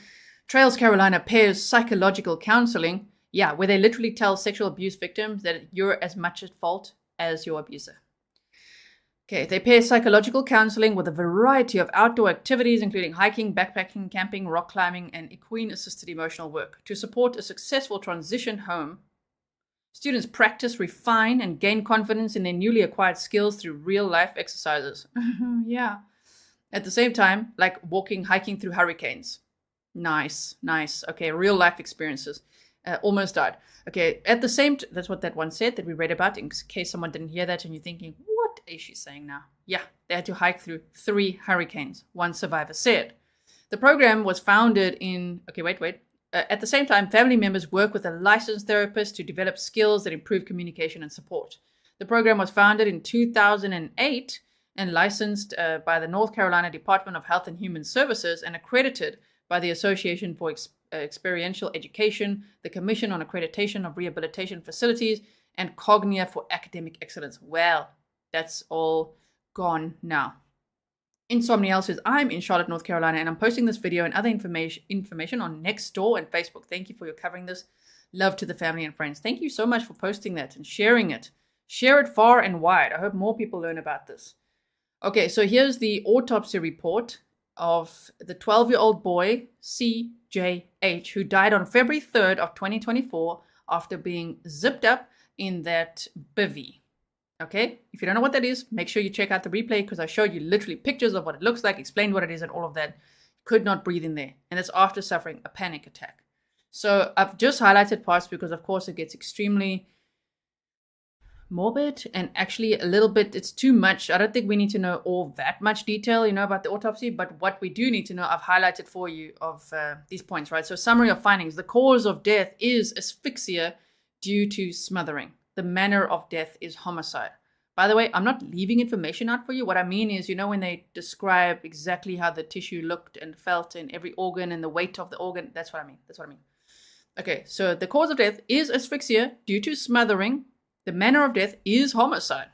Trails Carolina pairs psychological counseling, where they literally tell sexual abuse victims that you're as much at fault as your abuser. Okay, they pair psychological counseling with a variety of outdoor activities, including hiking, backpacking, camping, rock climbing, and equine-assisted emotional work. To support a successful transition home, students practice, refine, and gain confidence in their newly acquired skills through real-life exercises. Yeah. At the same time, like walking, hiking through hurricanes. Nice. Okay, real-life experiences. Almost died. Okay, at the same that's what that one said that we read about, in case someone didn't hear that and you're thinking, what is she saying now? Yeah, they had to hike through 3 hurricanes, one survivor said. The program was founded in, at the same time, family members work with a licensed therapist to develop skills that improve communication and support. The program was founded in 2008 and licensed by the North Carolina Department of Health and Human Services and accredited by the Association for Experiential Education, the Commission on Accreditation of Rehabilitation Facilities, and Cognia for Academic Excellence. Well, that's all gone now. Insomniel says, I'm in Charlotte, North Carolina, and I'm posting this video and other information on Nextdoor and Facebook. Thank you for your covering this. Love to the family and friends. Thank you so much for posting that and sharing it. Share it far and wide. I hope more people learn about this. Okay, so here's the autopsy report of the 12-year-old boy, CJH, who died on February 3rd of 2024 after being zipped up in that bivvy. Okay, if you don't know what that is, make sure you check out the replay because I showed you literally pictures of what it looks like, explained what it is and all of that. Could not breathe in there. And it's after suffering a panic attack. So I've just highlighted parts because, of course, it gets extremely morbid and actually a little bit, it's too much. I don't think we need to know all that much detail, about the autopsy, but what we do need to know, I've highlighted for you of these points, right? So summary of findings. The cause of death is asphyxia due to smothering. The manner of death is homicide. By the way, I'm not leaving information out for you. What I mean is, when they describe exactly how the tissue looked and felt in every organ and the weight of the organ, that's what I mean. Okay, so the cause of death is asphyxia due to smothering. The manner of death is homicide.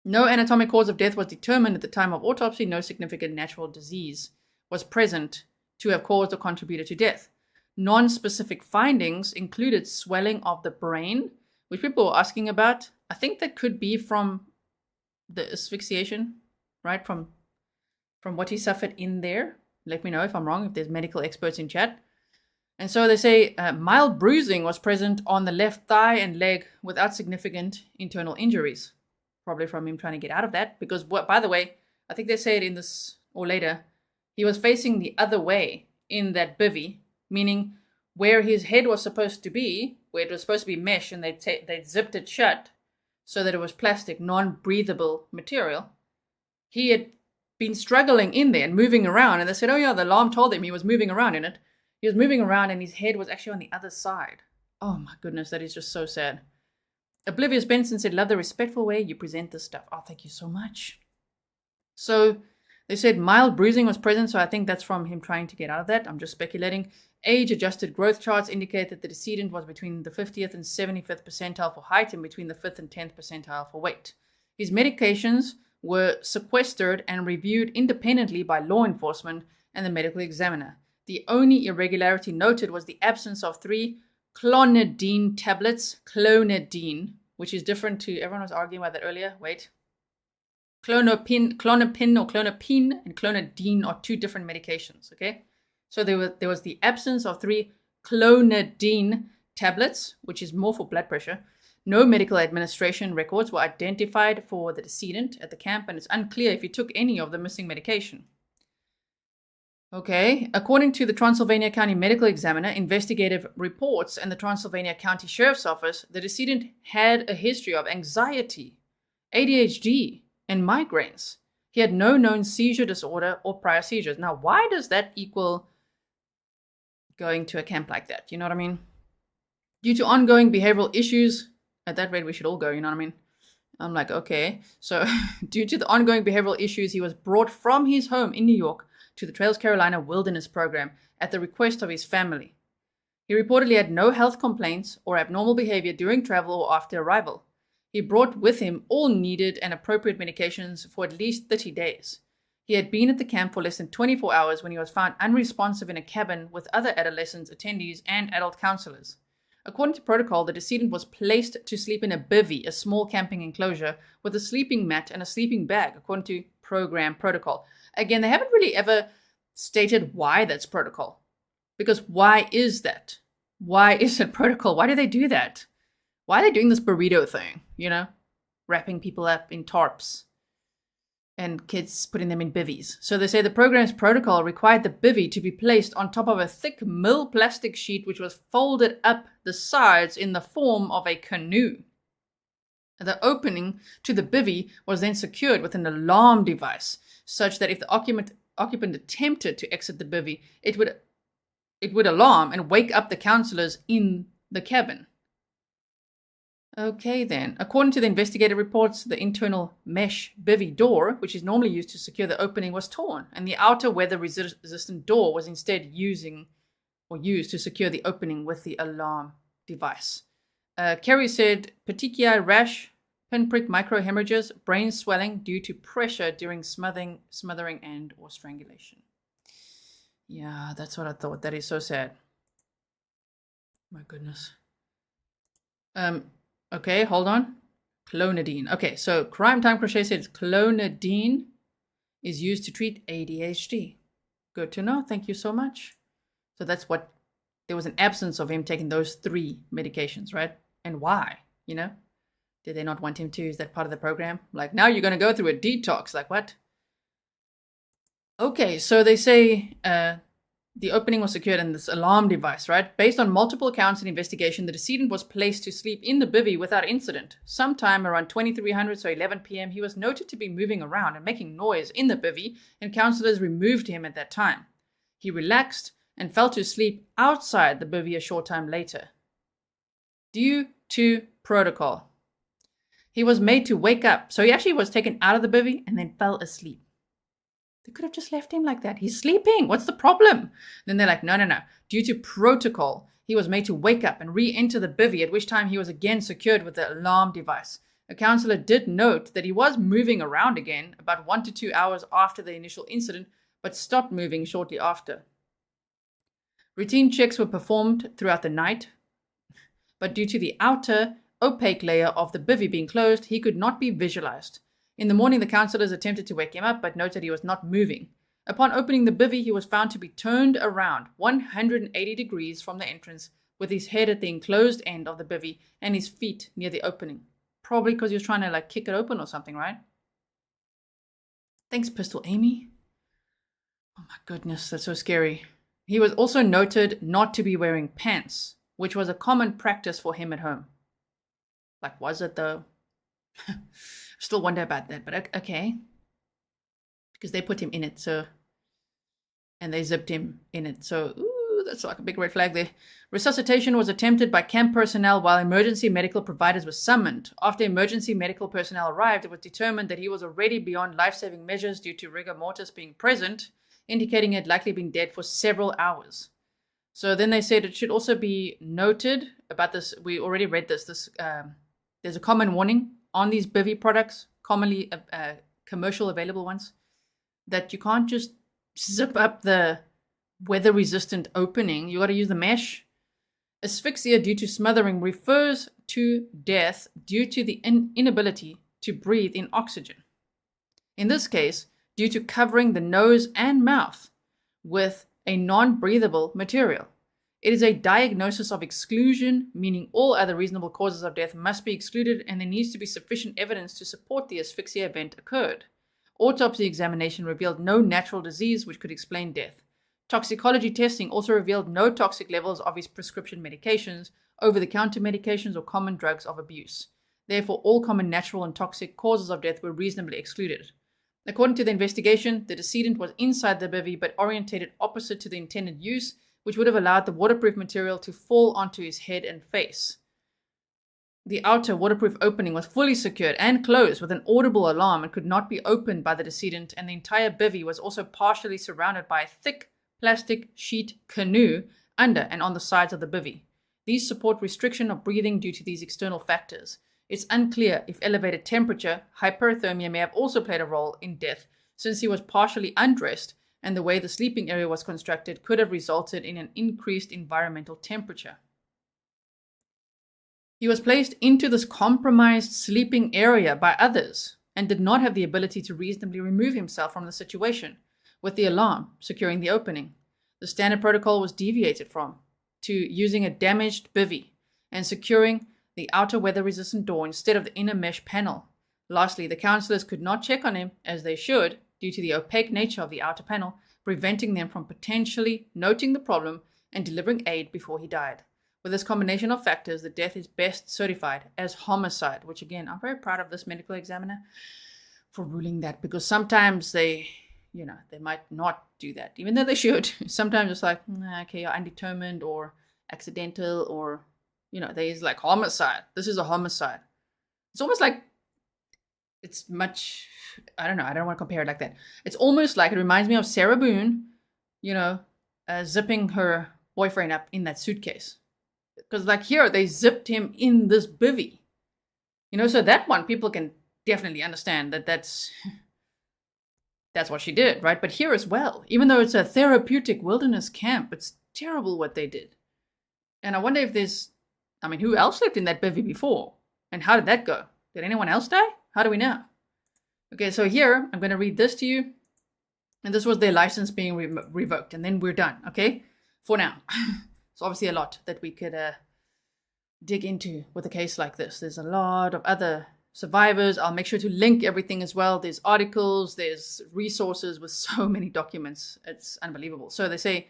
No anatomic cause of death was determined at the time of autopsy. No significant natural disease was present to have caused or contributed to death. Non-specific findings included swelling of the brain, which people were asking about. I think that could be from the asphyxiation, right? From what he suffered in there. Let me know if I'm wrong, if there's medical experts in chat. And so they say mild bruising was present on the left thigh and leg without significant internal injuries. Probably from him trying to get out of that. Because, by the way, I think they say it in this or later, he was facing the other way in that bivvy, meaning where his head was supposed to be, where it was supposed to be mesh, and they zipped it shut so that it was plastic, non-breathable material. He had been struggling in there and moving around, and they said, oh yeah, the alarm told him he was moving around in it. He was moving around and his head was actually on the other side. Oh my goodness, that is just so sad. Oblivious Benson said, love the respectful way you present this stuff. Oh, thank you so much. So they said mild bruising was present, so I think that's from him trying to get out of that. I'm just speculating. Age-adjusted growth charts indicate that the decedent was between the 50th and 75th percentile for height and between the 5th and 10th percentile for weight. His medications were sequestered and reviewed independently by law enforcement and the medical examiner. The only irregularity noted was the absence of 3 clonidine tablets, clonidine, which is different to, everyone was arguing about that earlier, wait. Clonopin or clonopine and clonidine are 2 different medications, okay? So there was the absence of 3 clonidine tablets, which is more for blood pressure. No medical administration records were identified for the decedent at the camp, and it's unclear if he took any of the missing medication. Okay, according to the Transylvania County Medical Examiner, investigative reports, and the Transylvania County Sheriff's Office, the decedent had a history of anxiety, ADHD, and migraines. He had no known seizure disorder or prior seizures. Now, why does that equal going to a camp like that? You know what I mean? Due to ongoing behavioral issues, at that rate we should all go, you know what I mean? I'm like, okay. So, due to the ongoing behavioral issues, he was brought from his home in New York to the Trails Carolina Wilderness Program at the request of his family. He reportedly had no health complaints or abnormal behavior during travel or after arrival. He brought with him all needed and appropriate medications for at least 30 days. He had been at the camp for less than 24 hours when he was found unresponsive in a cabin with other adolescents, attendees, and adult counselors. According to protocol, the decedent was placed to sleep in a bivvy, a small camping enclosure, with a sleeping mat and a sleeping bag, according to program protocol. Again, they haven't really ever stated why that's protocol. Because why is that? Why is it protocol? Why do they do that? Why are they doing this burrito thing, you know? Wrapping people up in tarps and kids putting them in bivvies. So they say the program's protocol required the bivvy to be placed on top of a thick mill plastic sheet which was folded up the sides in the form of a canoe. The opening to the bivvy was then secured with an alarm device, such that if the occupant attempted to exit the bivvy, it would alarm and wake up the counselors in the cabin. Okay then. According to the investigative reports, the internal mesh bivvy door, which is normally used to secure the opening, was torn, and the outer weather-resistant door was instead used to secure the opening with the alarm device. Kerry said petechiae rash, pinprick microhemorrhages, brain swelling due to pressure during smothering and or strangulation. Yeah, that's what I thought. That is so sad. My goodness. Okay, hold on. Clonidine. Okay, so Crime Time Crochet says clonidine is used to treat ADHD. Good to know. Thank you so much. So that's what, there was an absence of him taking those 3 medications, right? And why, you know? Did they not want him to? Is that part of the program? Like, now you're going to go through a detox. Like, what? Okay, so they say the opening was secured in this alarm device, right? Based on multiple accounts and investigation, the decedent was placed to sleep in the bivvy without incident. Sometime around 2300, so 11 p.m., he was noted to be moving around and making noise in the bivvy, and counselors removed him at that time. He relaxed and fell to sleep outside the bivvy a short time later. Due to protocol, he was made to wake up. So he actually was taken out of the bivvy and then fell asleep. They could have just left him like that. He's sleeping. What's the problem? Then they're like, no. Due to protocol, he was made to wake up and re-enter the bivvy, at which time he was again secured with the alarm device. A counselor did note that he was moving around again about 1 to 2 hours after the initial incident, but stopped moving shortly after. Routine checks were performed throughout the night, but due to the outer opaque layer of the bivvy being closed, he could not be visualized. In the morning, the counselors attempted to wake him up, but noted he was not moving. Upon opening the bivvy, he was found to be turned around 180 degrees from the entrance, with his head at the enclosed end of the bivvy and his feet near the opening. Probably because he was trying to like kick it open or something, right? Thanks, Pistol Amy. Oh my goodness, that's so scary. He was also noted not to be wearing pants, which was a common practice for him at home. Like, was it though? Still wonder about that, but okay. Because they put him in it, so, and they zipped him in it, so ooh, that's like a big red flag there. Resuscitation was attempted by camp personnel while emergency medical providers were summoned. After emergency medical personnel arrived, it was determined that he was already beyond life-saving measures due to rigor mortis being present, indicating he had likely been dead for several hours. So then they said it should also be noted about this. We already read this. There's a common warning on these bivvy products, commonly commercial available ones, that you can't just zip up the weather-resistant opening. You got to use the mesh. Asphyxia due to smothering refers to death due to the inability to breathe in oxygen. In this case, due to covering the nose and mouth with a non-breathable material. It is a diagnosis of exclusion, meaning all other reasonable causes of death must be excluded and there needs to be sufficient evidence to support the asphyxia event occurred. Autopsy examination revealed no natural disease which could explain death. Toxicology testing also revealed no toxic levels of his prescription medications, over-the-counter medications, or common drugs of abuse. Therefore, all common natural and toxic causes of death were reasonably excluded. According to the investigation, the decedent was inside the bivvy but orientated opposite to the intended use, which would have allowed the waterproof material to fall onto his head and face. The outer waterproof opening was fully secured and closed with an audible alarm and could not be opened by the decedent, and the entire bivvy was also partially surrounded by a thick plastic sheet canoe under and on the sides of the bivvy. These support restriction of breathing due to these external factors. It's unclear if elevated temperature, hyperthermia, may have also played a role in death, since he was partially undressed and the way the sleeping area was constructed could have resulted in an increased environmental temperature. He was placed into this compromised sleeping area by others and did not have the ability to reasonably remove himself from the situation, with the alarm securing the opening. The standard protocol was deviated from to using a damaged bivvy and securing the outer weather-resistant door instead of the inner mesh panel. Lastly, the counselors could not check on him as they should due to the opaque nature of the outer panel, preventing them from potentially noting the problem and delivering aid before he died. With this combination of factors, the death is best certified as homicide, which again, I'm very proud of this medical examiner for ruling that, because sometimes they might not do that, even though they should. Sometimes it's like, okay, you're undetermined or accidental, or, there's like homicide. This is a homicide. It's almost like it's much, I don't know, I don't want to compare it like that. It's almost like, it reminds me of Sarah Boone, zipping her boyfriend up in that suitcase. Because like here, they zipped him in this bivvy. So that one, people can definitely understand that that's what she did, right? But here as well, even though it's a therapeutic wilderness camp, it's terrible what they did. And I wonder if who else lived in that bivvy before? And how did that go? Did anyone else die? How do we know? Okay, so here, I'm going to read this to you. And this was their license being revoked. And then we're done, okay? For now. It's obviously a lot that we could dig into with a case like this. There's a lot of other survivors. I'll make sure to link everything as well. There's articles, there's resources with so many documents. It's unbelievable. So they say,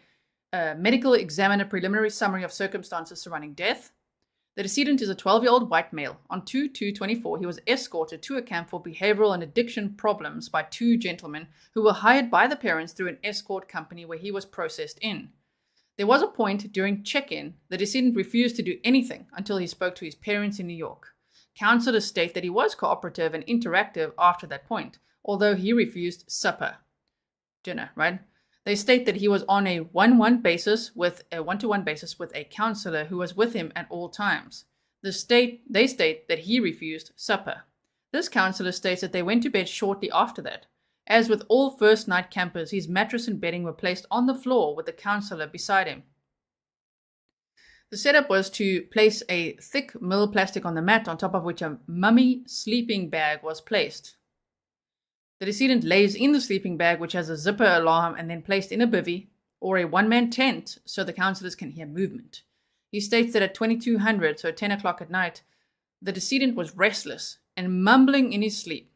medical examiner preliminary summary of circumstances surrounding death. The decedent is a 12-year-old white male. On 2/2/24, he was escorted to a camp for behavioral and addiction problems by two gentlemen who were hired by the parents through an escort company where he was processed in. There was a point during check-in the decedent refused to do anything until he spoke to his parents in New York. Counselors state that he was cooperative and interactive after that point, although he refused supper, dinner, right? They state that he was on a one-to-one basis with a counselor who was with him at all times. They state that he refused supper. This counselor states that they went to bed shortly after that. As with all first night campers, his mattress and bedding were placed on the floor with the counselor beside him. The setup was to place a thick mill plastic on the mat, on top of which a mummy sleeping bag was placed. The decedent lays in the sleeping bag, which has a zipper alarm, and then placed in a bivvy or a one-man tent so the counselors can hear movement. He states that at 2200, so 10 o'clock at night, the decedent was restless and mumbling in his sleep.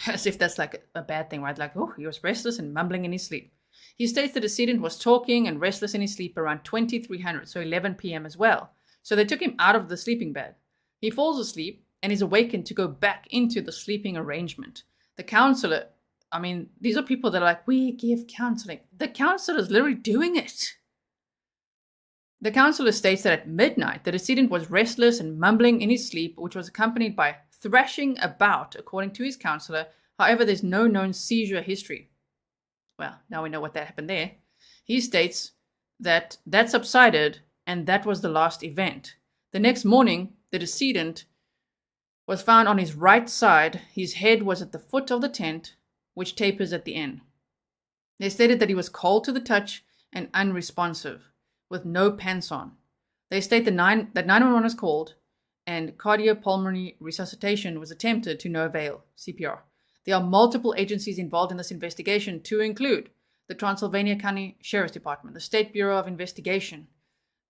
As if that's like a bad thing, right? Like, oh, he was restless and mumbling in his sleep. He states the decedent was talking and restless in his sleep around 2300, so 11 p.m. as well. So they took him out of the sleeping bag. He falls asleep and is awakened to go back into the sleeping arrangement. The counselor, I mean, these are people that are like, we give counseling. The counselor is literally doing it. The counselor states that at midnight, the decedent was restless and mumbling in his sleep, which was accompanied by thrashing about, according to his counselor. However, there's no known seizure history. Well, now we know what that happened there. He states that that subsided and that was the last event. The next morning, the decedent was found on his right side. His head was at the foot of the tent, which tapers at the end. They stated that he was cold to the touch and unresponsive, with no pants on. They state that 911 was called and cardiopulmonary resuscitation was attempted to no avail, CPR. There are multiple agencies involved in this investigation, to include the Transylvania County Sheriff's Department, the State Bureau of Investigation,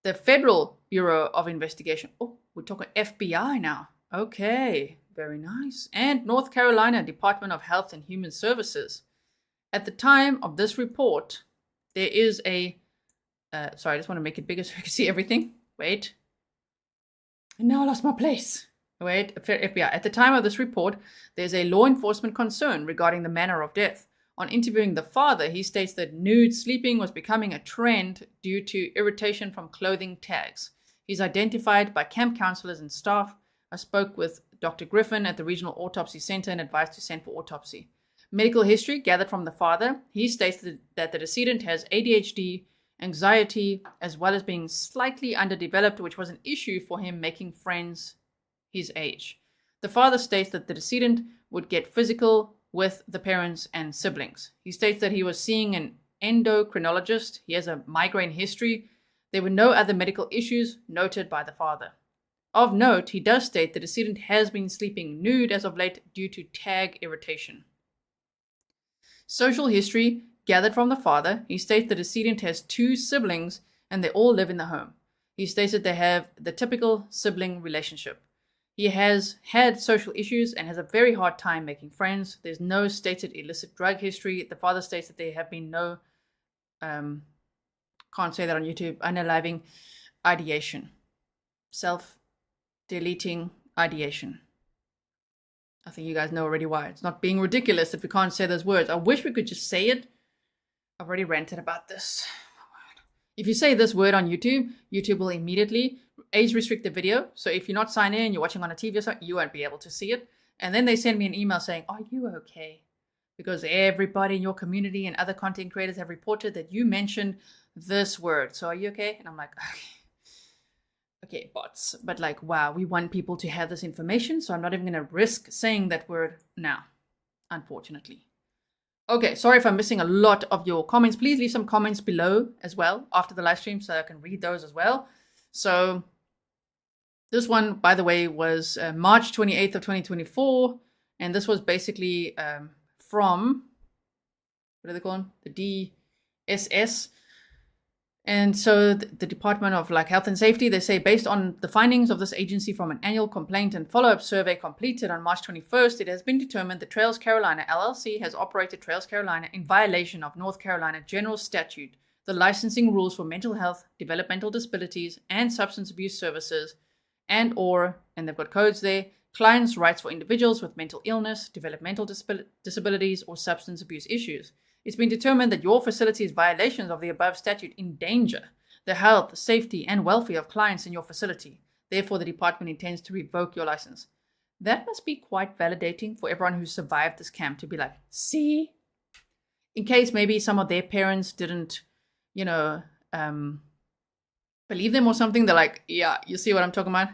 the Federal Bureau of Investigation. Oh, we're talking FBI now. Okay, very nice. And North Carolina Department of Health and Human Services. At the time of this report, there is a... sorry, I just want to make it bigger so you can see everything. Wait. And now I lost my place. Wait, FBI. At the time of this report, there's a law enforcement concern regarding the manner of death. On interviewing the father, he states that nude sleeping was becoming a trend due to irritation from clothing tags. He's identified by camp counselors and staff. I spoke with Dr. Griffin at the Regional Autopsy Center and advised to send for autopsy. Medical history gathered from the father. He states that the decedent has ADHD, anxiety, as well as being slightly underdeveloped, which was an issue for him making friends his age. The father states that the decedent would get physical with the parents and siblings. He states that he was seeing an endocrinologist. He has a migraine history. There were no other medical issues noted by the father. Of note, he does state the decedent has been sleeping nude as of late due to tag irritation. Social history gathered from the father. He states the decedent has 2 siblings and they all live in the home. He states that they have the typical sibling relationship. He has had social issues and has a very hard time making friends. There's no stated illicit drug history. The father states that there have been no, can't say that on YouTube, unaliving ideation. Self-deleting ideation. I think you guys know already why. It's not being ridiculous if we can't say those words. I wish we could just say it. I've already ranted about this. If you say this word on YouTube, YouTube will immediately age restrict the video. So if you're not signed in, you're watching on a TV or something, you won't be able to see it. And then they send me an email saying, are you okay? Because everybody in your community and other content creators have reported that you mentioned this word. So are you okay? And I'm like, okay, bots. But like, wow, we want people to have this information. So I'm not even going to risk saying that word now, unfortunately. Okay, sorry if I'm missing a lot of your comments. Please leave some comments below as well after the live stream so I can read those as well. So this one, by the way, was March 28th of 2024. And this was basically from, what are they called? The DSS. And so the Department of Health and Safety, they say, based on the findings of this agency from an annual complaint and follow-up survey completed on March 21st, it has been determined that Trails Carolina LLC has operated Trails Carolina in violation of North Carolina General Statute, the licensing rules for mental health, developmental disabilities, and substance abuse services, and they've got codes there, clients' rights for individuals with mental illness, developmental disabilities, or substance abuse issues. It's been determined that your facility's violations of the above statute endanger the health, safety, and welfare of clients in your facility. Therefore, the department intends to revoke your license. That must be quite validating for everyone who survived this camp to be like, see, in case maybe some of their parents didn't, you know, believe them or something, they're like, yeah, you see what I'm talking about?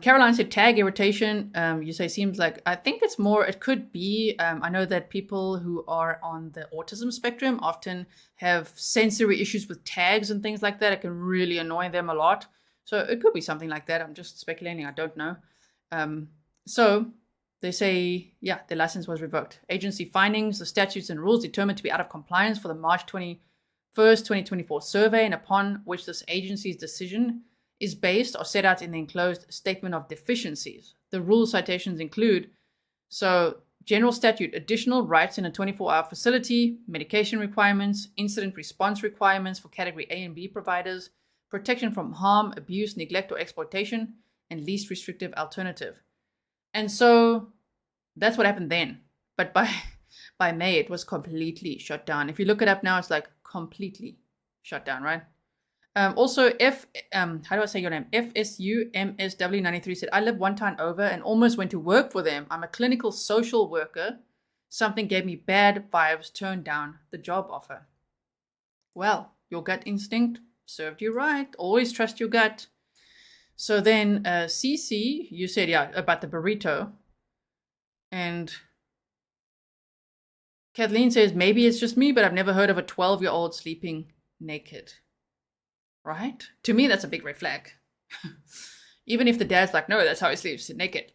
Caroline said tag irritation. You say seems like, I think it's more, it could be, I know that people who are on the autism spectrum often have sensory issues with tags and things like that. It can really annoy them a lot. So it could be something like that. I'm just speculating. I don't know. So they say, yeah, the license was revoked. Agency findings, the statutes and rules determined to be out of compliance for the March 21st, 2024 survey, and upon which this agency's decision is based or set out in the enclosed statement of deficiencies. The rule citations include, so general statute, additional rights in a 24-hour facility, medication requirements, incident response requirements for category A and B providers, protection from harm, abuse, neglect, or exploitation, and least restrictive alternative. And so that's what happened then. But by May, it was completely shut down. If you look it up now, it's like completely shut down, right? Also, how do I say your name? FSUMSW93 said, I live one town over and almost went to work for them. I'm a clinical social worker. Something gave me bad vibes, turned down the job offer. Well, your gut instinct served you right. Always trust your gut. So then CC, you said, yeah, about the burrito. And Kathleen says, maybe it's just me, but I've never heard of a 12-year-old sleeping naked. Right? To me, that's a big red flag. Even if the dad's like, no, that's how he sleeps, naked.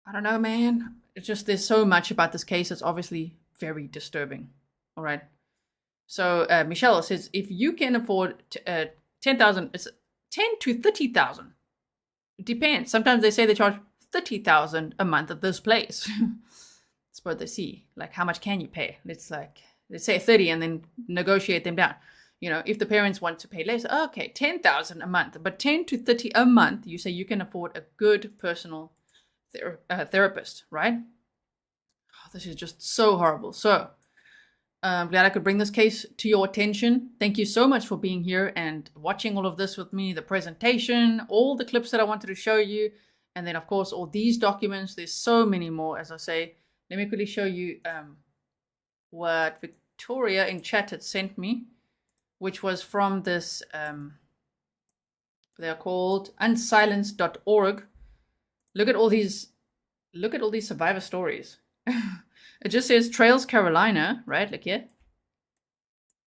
I don't know, man. It's just, there's so much about this case that's obviously very disturbing. All right. So Michelle says, if you can afford 10,000, it's 10 to 30,000. It depends. Sometimes they say they charge 30,000 a month at this place. That's what they see. Like, how much can you pay? Let's say 30 and then negotiate them down. You know, if the parents want to pay less, okay, 10,000 a month, but 10 to 30 a month, you say you can afford a good personal therapist, right? Oh, this is just so horrible. So I'm glad I could bring this case to your attention. Thank you so much for being here and watching all of this with me, the presentation, all the clips that I wanted to show you, and then, of course, all these documents. There's so many more, as I say. Let me quickly show you what Victoria in chat had sent me, which was from this, they're called unsilenced.org. Look at all these survivor stories. It just says Trails, Carolina, right? Like here.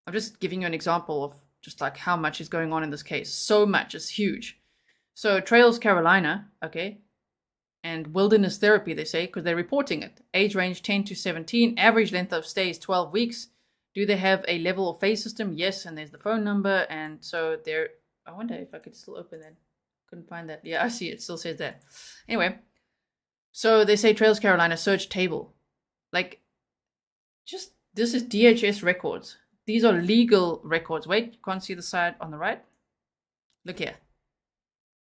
I'm just giving you an example of just like how much is going on in this case. So much, it's huge. So Trails, Carolina, okay. And wilderness therapy, they say, because they're reporting it. Age range 10 to 17. Average length of stay is 12 weeks. Do they have a level of phase system? Yes, and there's the phone number. And so they're, I wonder if I could still open that. Couldn't find that. Yeah, I see it still says that. Anyway, so they say Trails Carolina search table. Like, just, this is DHS records. These are legal records. Wait, you can't see the side on the right? Look here.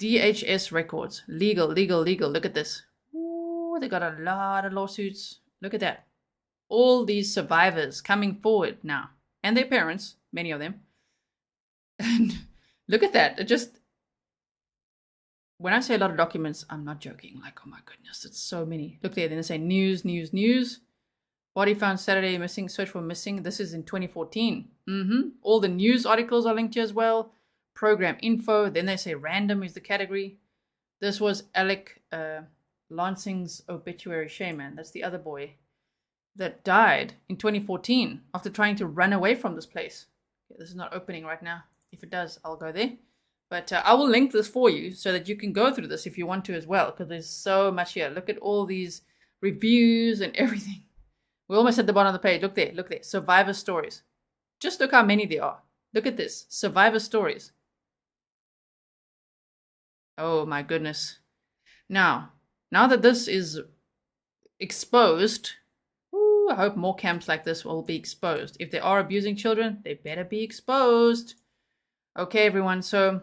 DHS records. Legal. Look at this. Ooh, they got a lot of lawsuits. Look at that. All these survivors coming forward now, and their parents, many of them. And look at that. It just, when I say a lot of documents, I'm not joking. Like, oh my goodness, it's so many. Look there, then they say news. Body found Saturday, missing, search for missing. This is in 2014. All the news articles are linked here as well. Program info. Then they say random is the category. This was Alec Lansing's obituary. Shame, man. That's the other boy that died in 2014 after trying to run away from this place. Okay, this is not opening right now. If it does, I'll go there. But I will link this for you so that you can go through this if you want to as well, because there's so much here. Look at all these reviews and everything. We're almost at the bottom of the page. Look there. Survivor stories. Just look how many there are. Look at this. Survivor stories. Oh my goodness. Now that this is exposed, I hope more camps like this will be exposed. If they are abusing children, they better be exposed. Okay, everyone. So,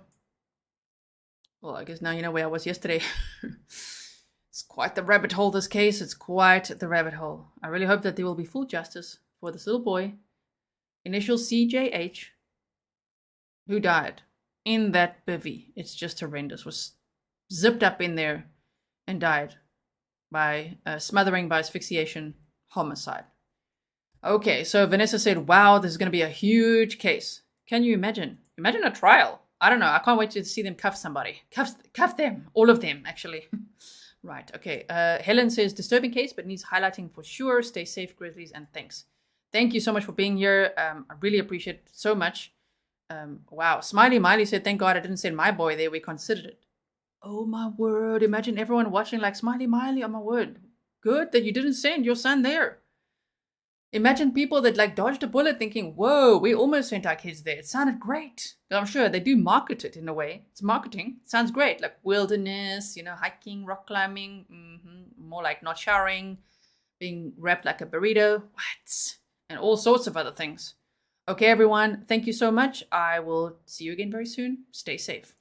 well, I guess now you know where I was yesterday. It's quite the rabbit hole, this case. It's quite the rabbit hole. I really hope that there will be full justice for this little boy, initial CJH, who died in that bivvy. It's just horrendous. Was zipped up in there and died. by smothering by asphyxiation, homicide. Okay, so Vanessa said, wow, this is going to be a huge case. Can you imagine? Imagine a trial. I don't know. I can't wait to see them cuff somebody. Cuff them. All of them, actually. Right, okay. Helen says, disturbing case, but needs highlighting for sure. Stay safe, Grizzlies, and thanks. Thank you so much for being here. I really appreciate it so much. Wow. Smiley Miley said, thank God I didn't send my boy there. We considered it. Oh, my word. Imagine everyone watching like, Smiley Miley, oh, my word. Good that you didn't send your son there. Imagine people that like dodged a bullet thinking, whoa, we almost sent our kids there. It sounded great. I'm sure they do market it in a way. It's marketing. It sounds great. Like wilderness, hiking, rock climbing, more like not showering, being wrapped like a burrito, what? And all sorts of other things. Okay, everyone, thank you so much. I will see you again very soon. Stay safe.